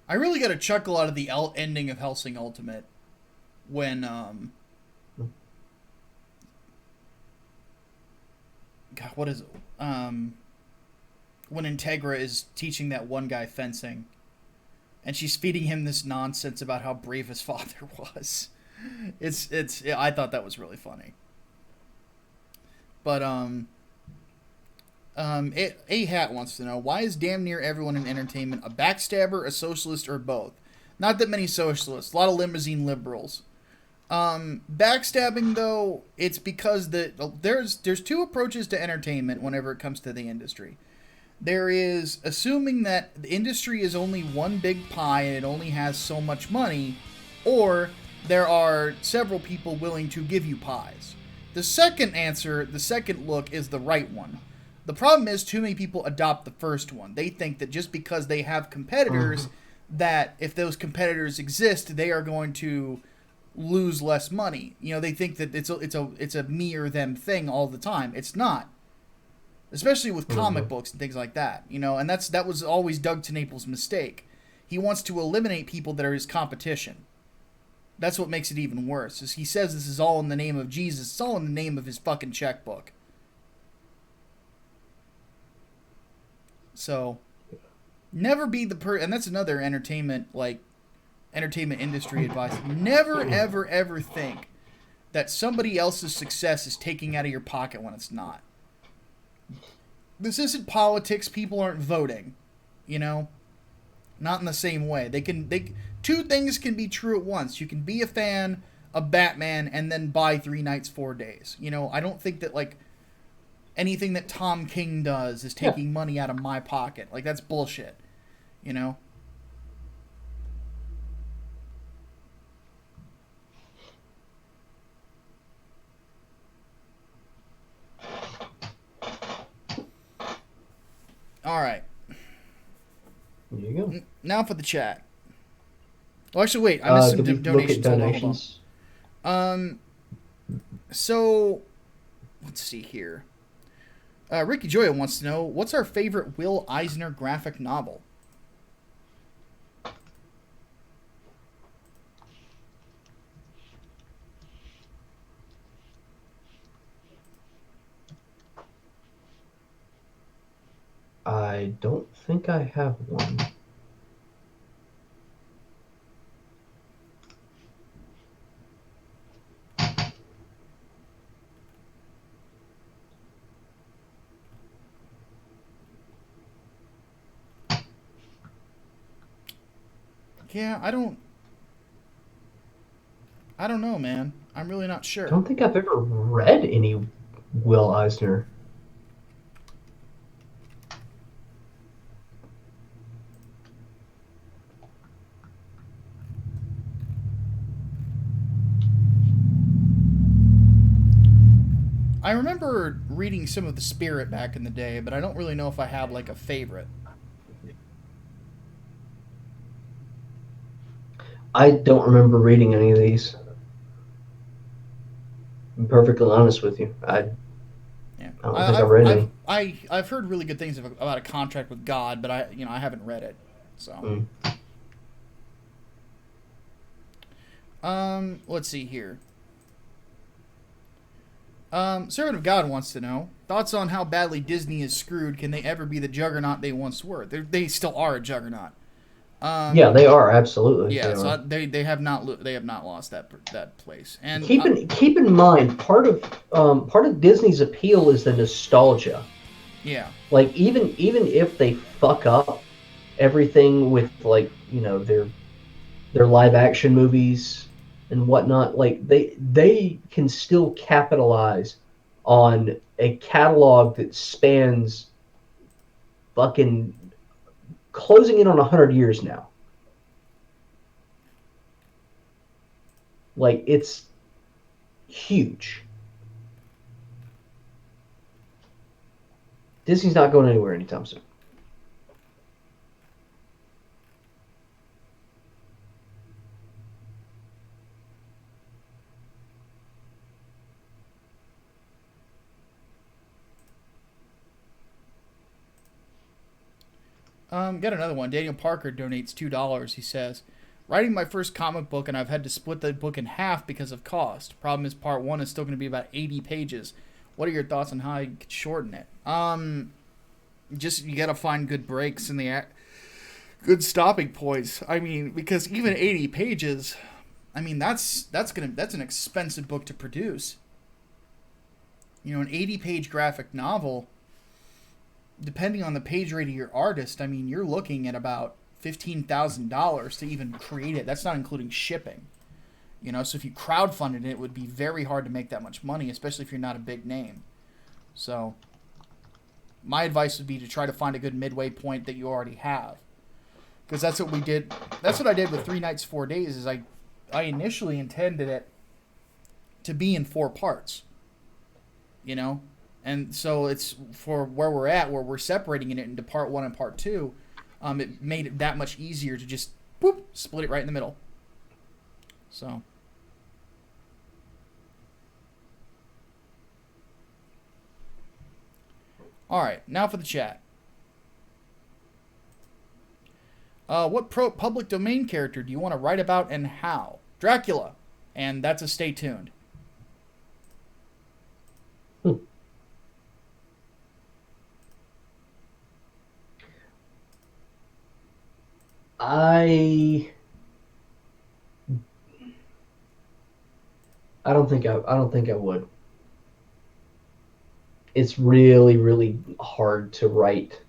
I really got a chuckle out of the ending of Helsing Ultimate when God, what is it? When Integra is teaching that one guy fencing, and she's feeding him this nonsense about how brave his father was. It's I thought that was really funny. But a hat wants to know, why is damn near everyone in entertainment a backstabber, a socialist, or both? Not that many socialists. A lot of limousine liberals. Backstabbing, though, it's because there's two approaches to entertainment whenever it comes to the industry. There is assuming that the industry is only one big pie and it only has so much money, or there are several people willing to give you pies. The second answer, the second look, is the right one. The problem is too many people adopt the first one. They think that just because they have competitors, that if those competitors exist, they are going to lose less money. You know, they think that it's a me or them thing all the time. It's not. Especially with comic books and things like that, you know, and that was always Doug TenNapel's mistake. He wants to eliminate people that are his competition. That's what makes it even worse. Is he says this is all in the name of Jesus. It's all in the name of his fucking checkbook. So, never be the and that's another entertainment industry advice. Never, ever, ever think that somebody else's success is taking out of your pocket when it's not. This isn't politics. People aren't voting, you know? Not in the same way. Two things can be true at once. You can be a fan of Batman and then buy 3 Nights, 4 Days. You know, I don't think that, like, anything that Tom King does is taking money out of my pocket. Like, that's bullshit, you know? All right. There you go. Now for the chat. Oh, actually, wait. I missed some donations. Donations? So, let's see here. Ricky Joya wants to know, what's our favorite Will Eisner graphic novel? I don't think I have one. Yeah, I don't know, man. I'm really not sure. I don't think I've ever read any Will Eisner. I remember reading some of The Spirit back in the day, but I don't really know if I have, like, a favorite. I don't remember reading any of these. I'm perfectly honest with you. I don't think I've read any. I've heard really good things about A Contract with God, but I haven't read it. So, let's see here. Servant of God wants to know, thoughts on how badly Disney is screwed. Can they ever be the juggernaut they once were? They still are a juggernaut. Yeah, they are absolutely. Yeah, they have not lost that place. And keep in mind, part of Disney's appeal is the nostalgia. Yeah. Like even if they fuck up everything with, like, you know, their live action movies and whatnot, like they can still capitalize on a catalog that spans fucking closing in on 100 years now. Like, it's huge. Disney's not going anywhere anytime soon. Got another one. Daniel Parker donates $2. He says, writing my first comic book and I've had to split the book in half because of cost. Problem is part 1 is still going to be about 80 pages. What are your thoughts on how I could shorten it? Just, you got to find good breaks in the good stopping points. I mean, because even 80 pages, I mean, that's an expensive book to produce. You know, an 80-page graphic novel, depending on the page rate of your artist, I mean, you're looking at about $15,000 to even create it. That's not including shipping. You know, so if you crowdfunded it, it would be very hard to make that much money, especially if you're not a big name. So my advice would be to try to find a good midway point that you already have. Because that's what we did. That's what I did with 3 Nights, 4 Days, is I initially intended it to be in 4 parts. You know? And so it's for where we're at, where we're separating it into part 1 and part 2, it made it that much easier to just, boop, split it right in the middle. So... Alright, now for the chat. What public domain character do you want to write about and how? Dracula. And that's a stay tuned. I don't think I would. It's really, really hard to write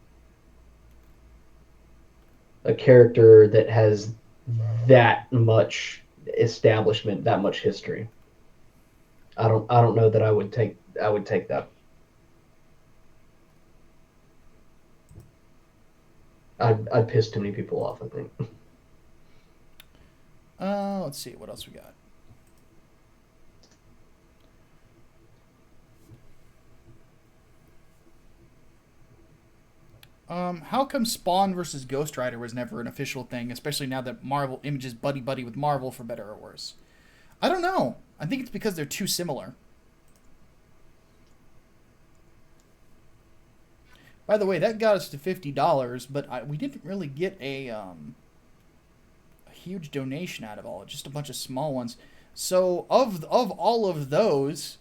a character that has that much establishment, that much history. I don't know that I would take that. I'd piss too many people off, I think. Let's see what else we got. How come Spawn versus Ghost Rider was never an official thing, especially now that Marvel Image's buddy with Marvel, for better or worse? I don't know. I think it's because they're too similar. By the way, that got us to $50, but we didn't really get a huge donation out of all. Just a bunch of small ones. So of all of those,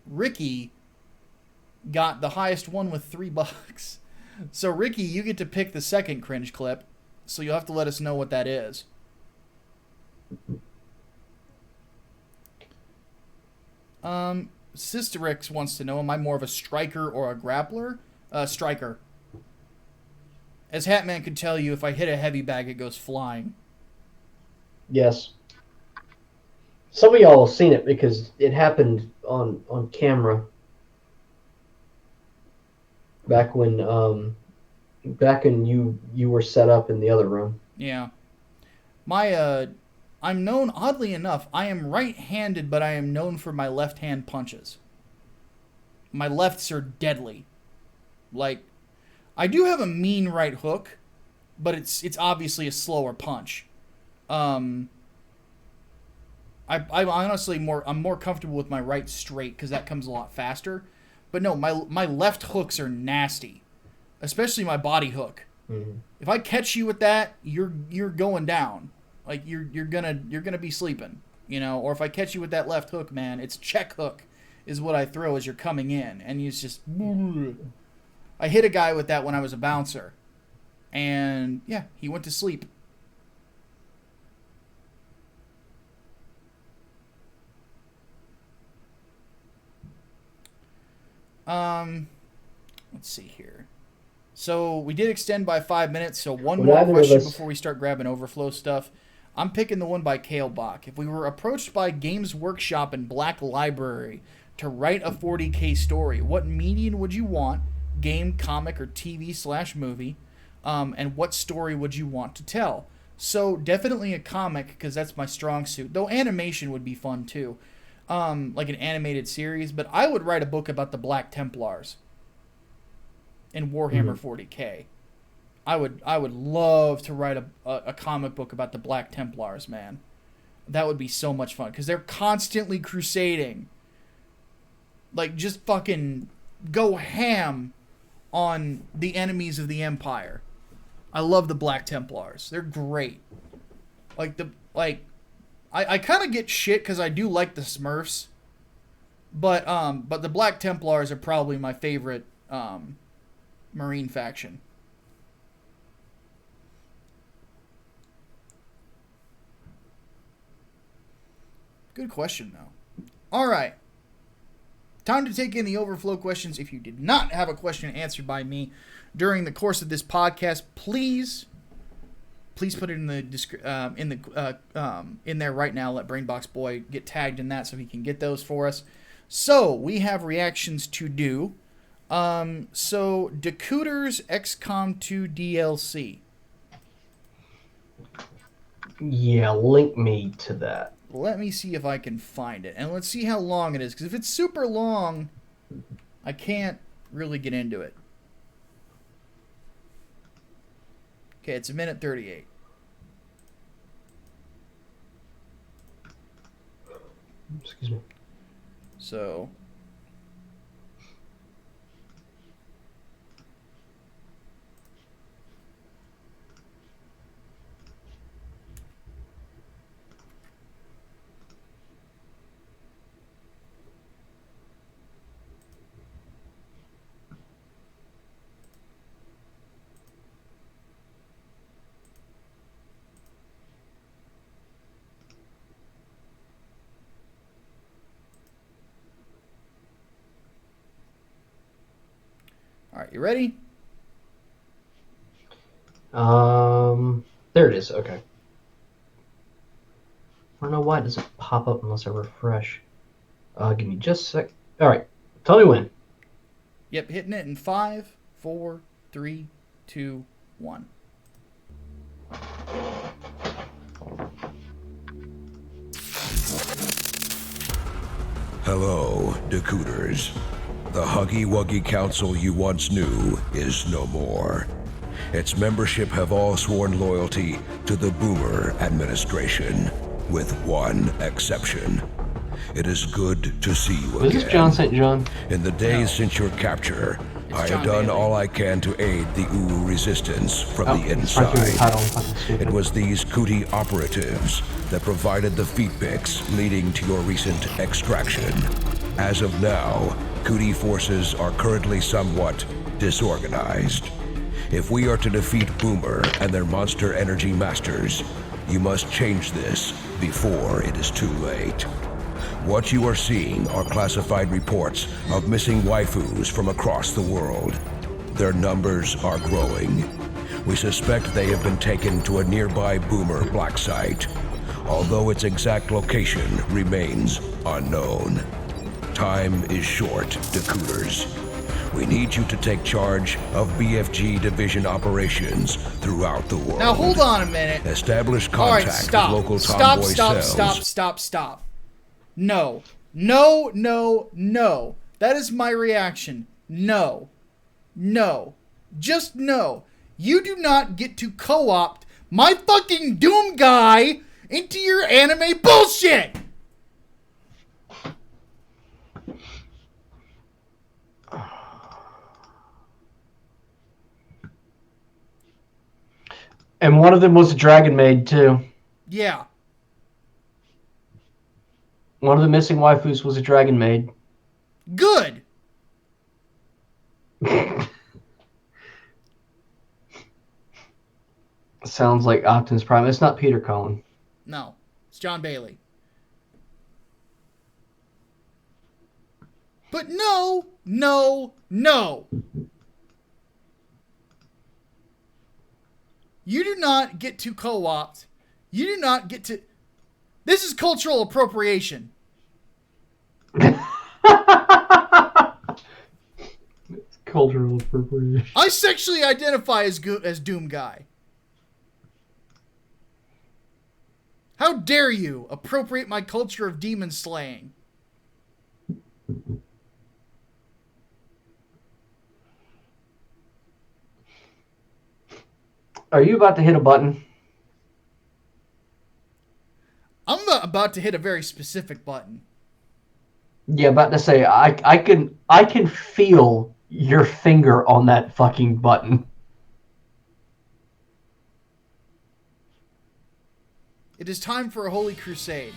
Ricky got the highest one with $3. So Ricky, you get to pick the second cringe clip. So you'll have to let us know what that is. Sister X wants to know, am I more of a striker or a grappler? Striker. As Hatman could tell you, if I hit a heavy bag, it goes flying. Yes. Some of y'all have seen it because it happened on camera back when you were set up in the other room. Yeah. I'm known, oddly enough, I am right-handed, but I am known for my left-hand punches. My lefts are deadly. Like, I do have a mean right hook, but it's obviously a slower punch. I honestly I'm more comfortable with my right straight because that comes a lot faster. But no, my left hooks are nasty, especially my body hook. Mm-hmm. If I catch you with that, you're going down. Like you're gonna be sleeping, you know. Or if I catch you with that left hook, man, it's check hook is what I throw as you're coming in, and it's just. I hit a guy with that when I was a bouncer, and yeah, he went to sleep. Let's see here. So we did extend by 5 minutes, so one more question before we start grabbing overflow stuff. I'm picking the one by Kalebach. If we were approached by Games Workshop and Black Library to write a 40K story, what medium would you want? Game, comic, or TV/movie? And what story would you want to tell? So definitely a comic, because that's my strong suit. Though animation would be fun too. Like an animated series, but I would write a book about the Black Templars in Warhammer 40K. I would love to write a comic book about the Black Templars, man. That would be so much fun, because they're constantly crusading. Like, just fucking go ham on the enemies of the Empire. I love the Black Templars. They're great. I kind of get shit because I do like the Smurfs, but the Black Templars are probably my favorite Marine faction. Good question, though. All right. Time to take in the overflow questions. If you did not have a question answered by me during the course of this podcast, please please put it in the in there right now. Let Brainbox Boy get tagged in that so he can get those for us. So we have reactions to do. So Decooter's XCOM 2 DLC. Yeah, link me to that. Let me see if I can find it, and let's see how long it is. Because if it's super long, I can't really get into it. Okay, it's 1:38. Excuse me. So. All right, you ready? There it is. Okay. I don't know why it doesn't pop up unless I refresh. Give me just a sec. All right. Tell me when. Yep, hitting it in 5, 4, 3, 2, 1. Hello, Decooters. The Huggy Wuggy Council you once knew is no more. Its membership have all sworn loyalty to the Boomer administration, with one exception. It is good to see you again. Is this John St. John? In the days since your capture, I have done all I can to aid the Uru resistance from the inside. It was these Cootie operatives that provided the feed pics leading to your recent extraction. As of now, Cootie forces are currently somewhat disorganized. If we are to defeat Boomer and their monster energy masters, you must change this before it is too late. What you are seeing are classified reports of missing waifus from across the world. Their numbers are growing. We suspect they have been taken to a nearby Boomer black site, although its exact location remains unknown. Time is short, Decooters. We need you to take charge of BFG division operations throughout the world. Now hold on a minute. Establish contact with local tomboy cells. Stop. No. That is my reaction. No. Just no. You do not get to co-opt my fucking Doom guy into your anime bullshit! And one of them was a Dragon Maid, too. Yeah. One of the missing waifus was a Dragon Maid. Good! Sounds like Optimus Prime. It's not Peter Cullen. No. It's John Bailey. But no! You do not get to co-opt. You do not get to... This is cultural appropriation. It's cultural appropriation. I sexually identify as Doom Guy. How dare you appropriate my culture of demon slaying? Are you about to hit a button? I'm about to hit a very specific button. Yeah, about to say I can feel your finger on that fucking button. It is time for a holy crusade.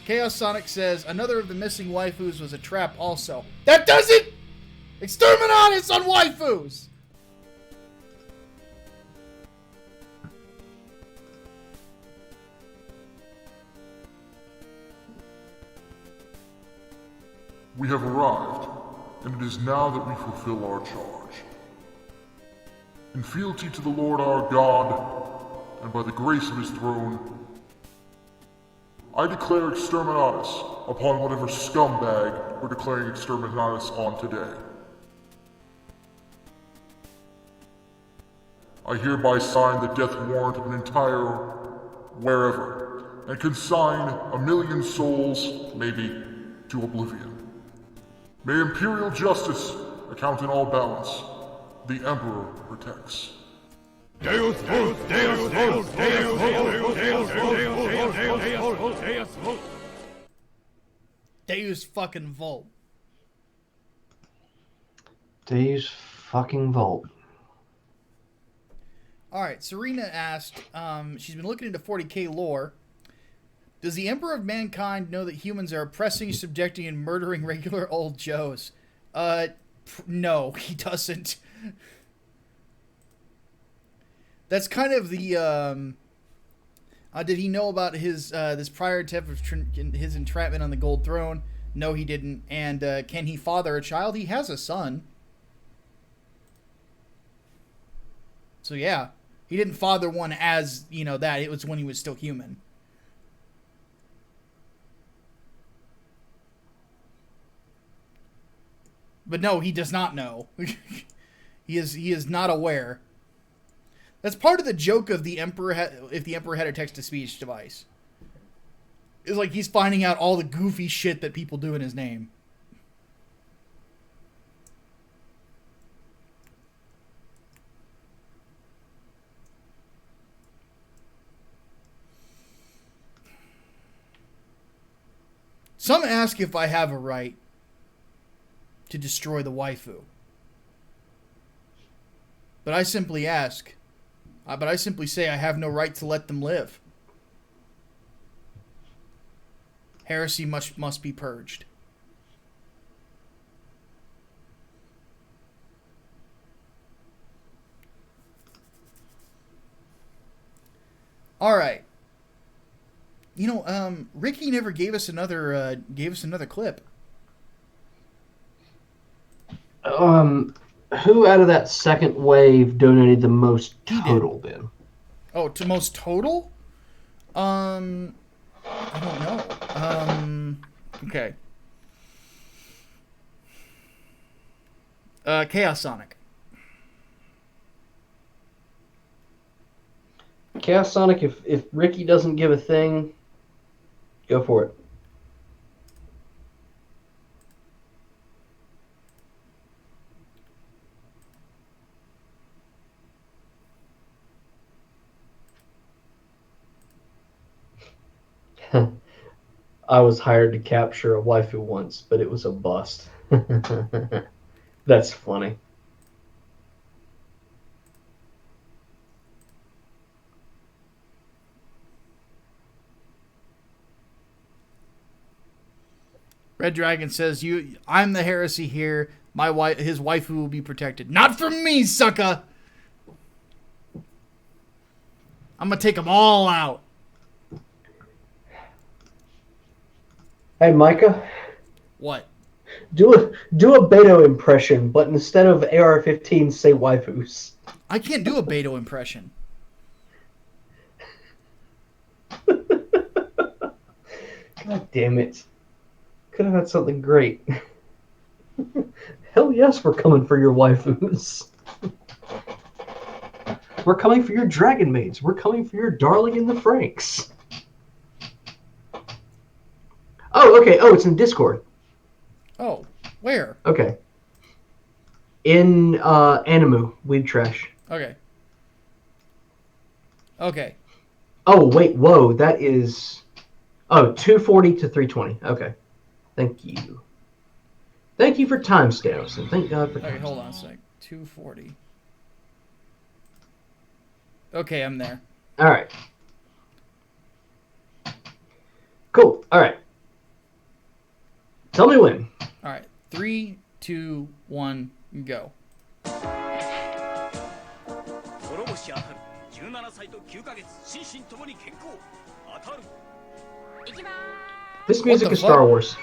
Chaos Sonic says another of the missing waifus was a trap also. That does it! Exterminatus on waifus! We have arrived, and it is now that we fulfill our charge. in fealty to the Lord our God, and by the grace of his throne, I declare exterminatus upon whatever scumbag we're declaring exterminatus on today. I hereby sign the death warrant of an entire wherever, and consign 1,000,000 souls, maybe, to oblivion. May imperial justice account in all balance. The Emperor protects. Deus vult, Deus vult, Deus vult, Deus vult, Deus vult, Deus vult. Deus fucking Volt. Deus fucking Volt. Alright, Serena asked, she's been looking into 40k lore. Does the Emperor of Mankind know that humans are oppressing, subjecting, and murdering regular old Joes? No, he doesn't. That's kind of the, did he know about his, this prior attempt of his entrapment on the Gold Throne? No, he didn't. And, can he father a child? He has a son. So, yeah. He didn't father one as, that. It was when he was still human. But no, he does not know. He is not aware. That's part of the joke of the Emperor, if the Emperor had a text-to-speech device. It's like he's finding out all the goofy shit that people do in his name. Some ask if I have a right to destroy the waifu. But I simply say I have no right to let them live. Heresy must be purged. All right. Ricky never gave us another clip. Who out of that second wave donated the most total then? Oh, to most total? I don't know. Okay. Chaos Sonic. Chaos Sonic, if Ricky doesn't give a thing, go for it. I was hired to capture a waifu once, but it was a bust. That's funny. Red Dragon says, I'm the heresy here. His waifu will be protected. Not from me, sucker! I'm gonna take them all out. Hey, Micah. What? Do a Beto impression, but instead of AR-15, say waifus. I can't do a Beto impression. God damn it. Could have had something great. Hell yes, we're coming for your waifus. We're coming for your dragon maids. We're coming for your darling in the Franks. Oh, okay. Oh, it's in Discord. Oh, where? Okay. In Animu, Weed Trash. Okay. Okay. Oh, wait, whoa, that is... Oh, 240 to 320. Okay. Thank you. Thank you for timestamps, and thank God for Okay, hold on a sec. 240. Okay, I'm there. All right. Cool. All right. Tell me when. All right. 3, 2, 1, go. This music is Star Wars.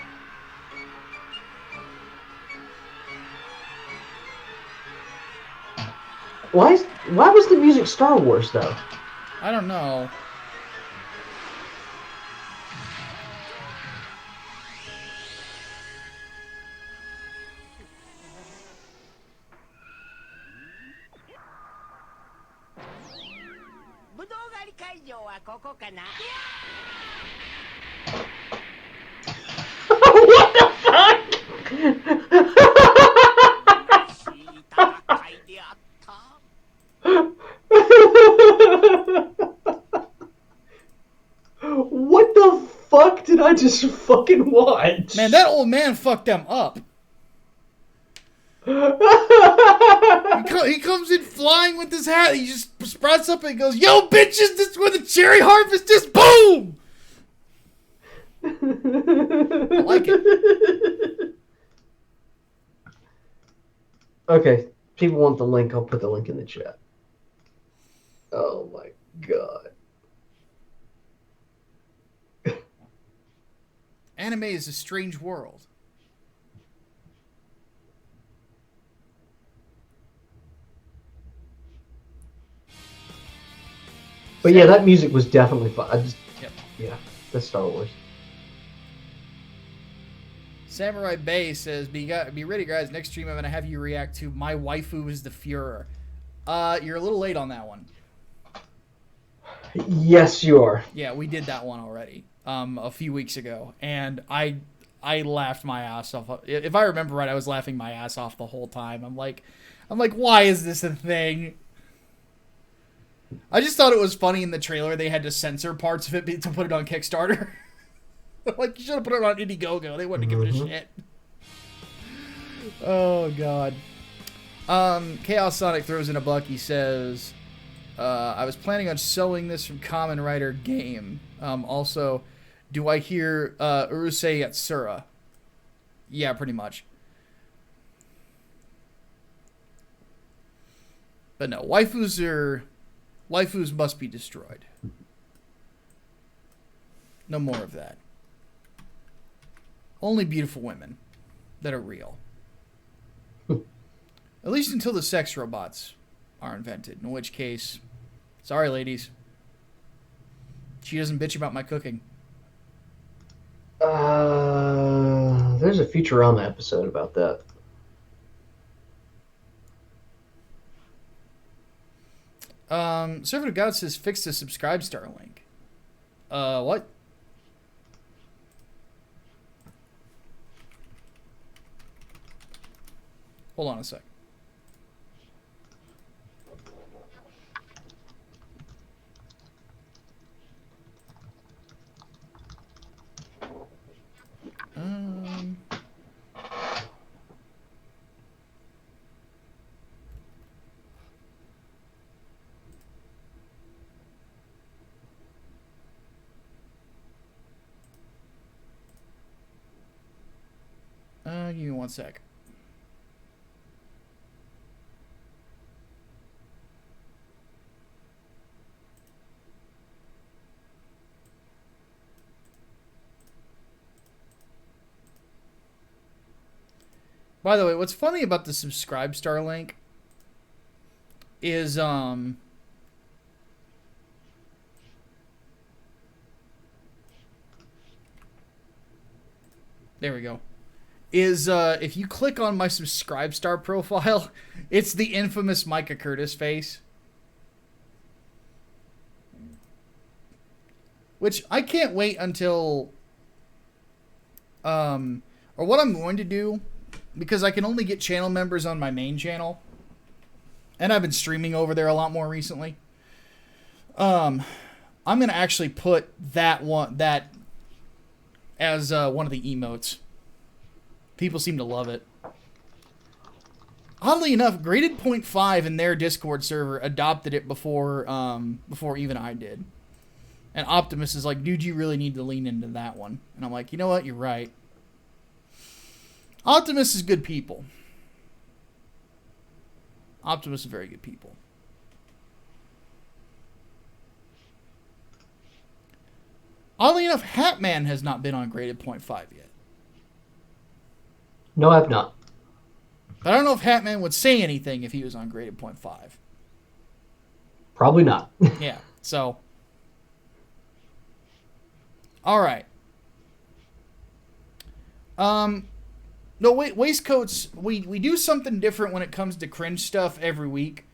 Why was the music Star Wars though? I don't know. What the fuck? What the fuck did I just fucking watch? Man, that old man fucked them up. He comes in flying with his hat. He just sprouts up and goes, "Yo, bitches, this is where the cherry harvest is." Boom! I like it. Okay, people want the link. I'll put the link in the chat. Oh my god. Anime is a strange world. But yeah, that music was definitely fun. Yep. Yeah, that's Star Wars. Samurai Bay says, be ready, guys. Next stream, I'm going to have you react to My Waifu is the Führer. You're a little late on that one. Yes, you are. Yeah, we did that one already a few weeks ago, and I laughed my ass off. If I remember right, I was laughing my ass off the whole time. I'm like, why is this a thing? I just thought it was funny in the trailer they had to censor parts of it to put it on Kickstarter. Like, you should have put it on Indiegogo. They wouldn't give it a shit. Oh, God. Chaos Sonic throws in a buck. He says, I was planning on sewing this from Kamen Rider Game. Also, do I hear Urusei Yatsura? Yeah, pretty much. But no, waifus must be destroyed. No more of that. Only beautiful women that are real. At least until the sex robots are invented. In which case, sorry ladies. She doesn't bitch about my cooking. There's a Futurama episode about that. Servant of God says fix the subscribe star link. What? Hold on a sec. Give me 1 sec. By the way, what's funny about the subscribe star link is there we go. Is if you click on my subscribe star profile, it's the infamous Micah Curtis face. Which I can't wait until or what I'm going to do, because I can only get channel members on my main channel, and I've been streaming over there a lot more recently. I'm going to actually put that as one of the emotes. People seem to love it. Oddly enough, Graded 0.5 in their Discord server adopted it before even I did. And Optimus is like, dude, you really need to lean into that one. And I'm like, you know what? You're right. Optimus is good people. Optimus is very good people. Oddly enough, Hatman has not been on Graded 0.5 yet. No, I've not. But I don't know if Hatman would say anything if he was on Graded 0.5. Probably not. Yeah. So. All right. No, wait, waistcoats. We do something different when it comes to cringe stuff every week.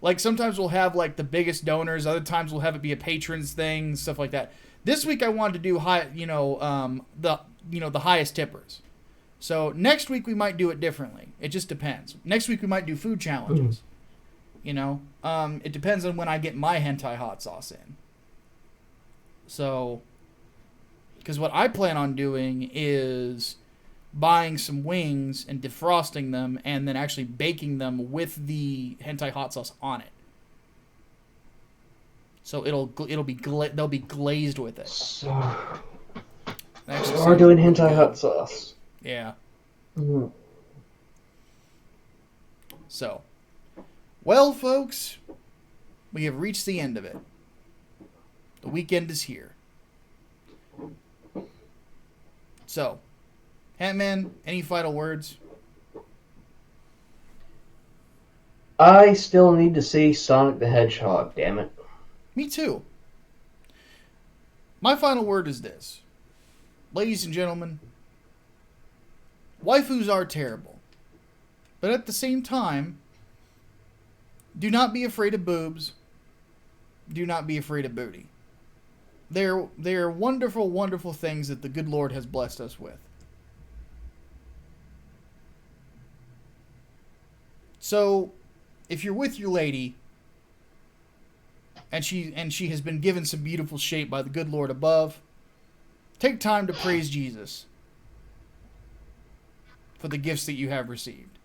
Like sometimes we'll have like the biggest donors. Other times we'll have it be a patrons thing, stuff like that. This week I wanted to do the highest tippers. So next week we might do it differently. It just depends. Next week we might do food challenges. It depends on when I get my hentai hot sauce in. So, because what I plan on doing is buying some wings and defrosting them and then actually baking them with the hentai hot sauce on it. So they'll be glazed with it. So We're doing hentai hot sauce. Yeah. Mm-hmm. So, well, folks, we have reached the end of it. The weekend is here. So, Hatman, any final words? I still need to see Sonic the Hedgehog, damn it. Me too. My final word is this. Ladies and gentlemen, waifus are terrible. But at the same time, do not be afraid of boobs. Do not be afraid of booty. They're wonderful, wonderful things that the good Lord has blessed us with. So, if you're with your lady, and she has been given some beautiful shape by the good Lord above, take time to praise Jesus for the gifts that you have received.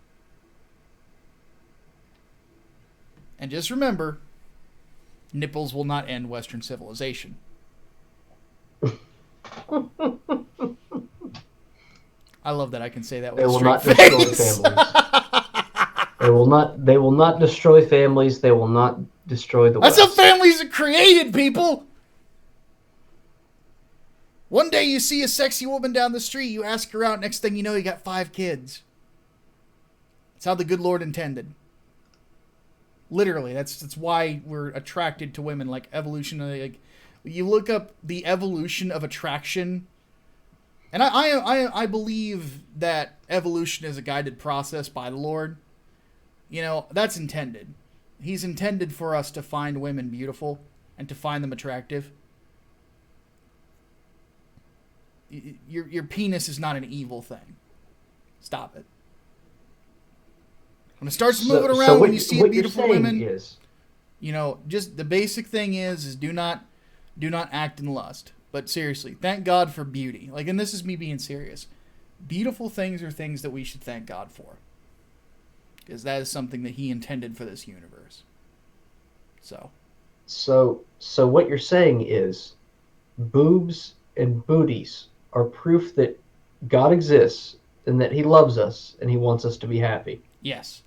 And just remember, nipples will not end Western civilization. I love that I can say that with a straight face. They will not destroy families. They will not destroy families. They will not destroy the West. That's how families are created, people. One day you see a sexy woman down the street, you ask her out, next thing you know, you got 5 kids. That's how the good Lord intended. Literally, that's why we're attracted to women. Like evolution, like you look up the evolution of attraction, and I believe that evolution is a guided process by the Lord. That's intended. He's intended for us to find women beautiful and to find them attractive. Your penis is not an evil thing. Stop it. When it starts moving around, when you see beautiful women, just the basic thing is do not act in lust. But seriously, thank God for beauty. And this is me being serious. Beautiful things are things that we should thank God for. Because that is something that he intended for this universe. So what you're saying is boobs and booties are proof that God exists and that he loves us and he wants us to be happy. Yes.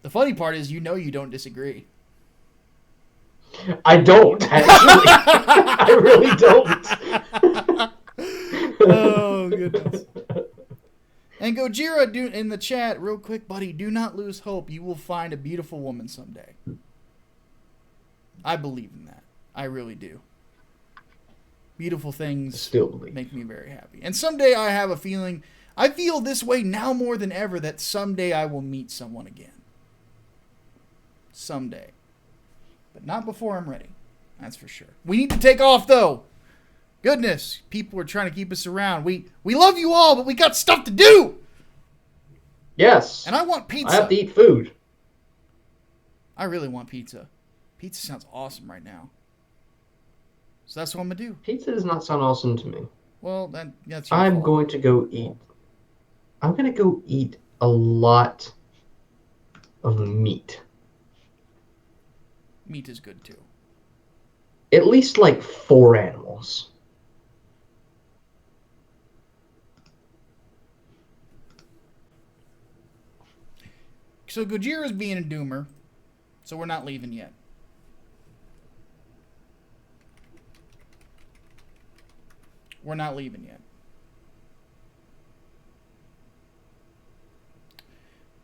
The funny part is, you don't disagree. I don't, actually. I really don't. Oh, goodness. And Gojira, in the chat, real quick, buddy, do not lose hope. You will find a beautiful woman someday. I believe in that. I really do. Beautiful things make me very happy. And someday I have a feeling, I feel this way now more than ever, that someday I will meet someone again. Someday. But not before I'm ready. That's for sure. We need to take off, though. Goodness, people are trying to keep us around. We love you all, but we got stuff to do. Yes. And I want pizza. I have to eat food. I really want pizza. Pizza sounds awesome right now. So that's what I'm going to do. Pizza does not sound awesome to me. Well, that's your I'm fault. going to go eat. I'm going to go eat a lot of meat. Meat is good, too. At least 4 animals. So Gojira's being a doomer, so we're not leaving yet. we're not leaving yet.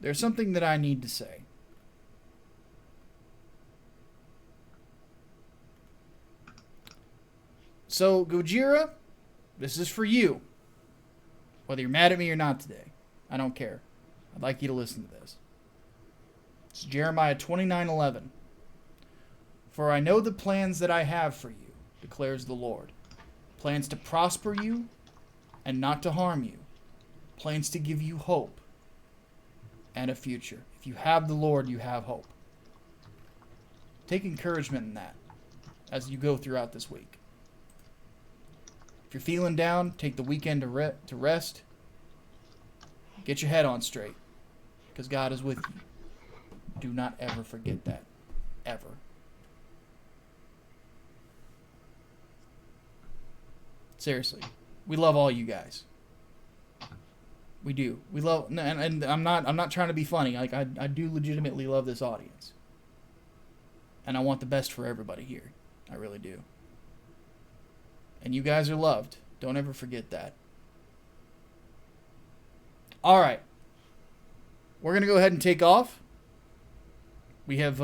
There's something that I need to say. So, Gojira, this is for you. Whether you're mad at me or not today, I don't care. I'd like you to listen to this. It's Jeremiah 29:11. For I know the plans that I have for you, declares the Lord. Plans to prosper you and not to harm you. Plans to give you hope and a future. If you have the Lord, you have hope. Take encouragement in that as you go throughout this week. If you're feeling down, take the weekend to rest. Get your head on straight, because God is with you. Do not ever forget that. Ever. Seriously. We love all you guys. We do. We love, and I'm not trying to be funny. Like I do legitimately love this audience. And I want the best for everybody here. I really do. And you guys are loved. Don't ever forget that. All right. We're going to go ahead and take off. We have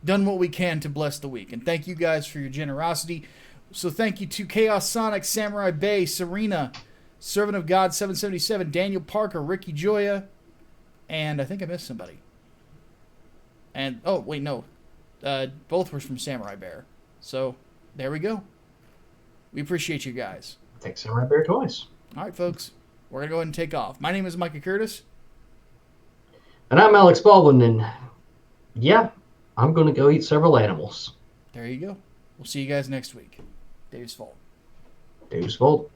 done what we can to bless the week. And thank you guys for your generosity. So thank you to Chaos Sonic, Samurai Bay, Serena, Servant of God 777, Daniel Parker, Ricky Joya, and I think I missed somebody. And, oh, wait, no. Both were from Samurai Bear. So, there we go. We appreciate you guys. Take Samurai Bear twice. All right, folks. We're going to go ahead and take off. My name is Micah Curtis. And I'm Alex Baldwin, and yeah, I'm going to go eat several animals. There you go. We'll see you guys next week. Dave's Fault. Dave's Fault.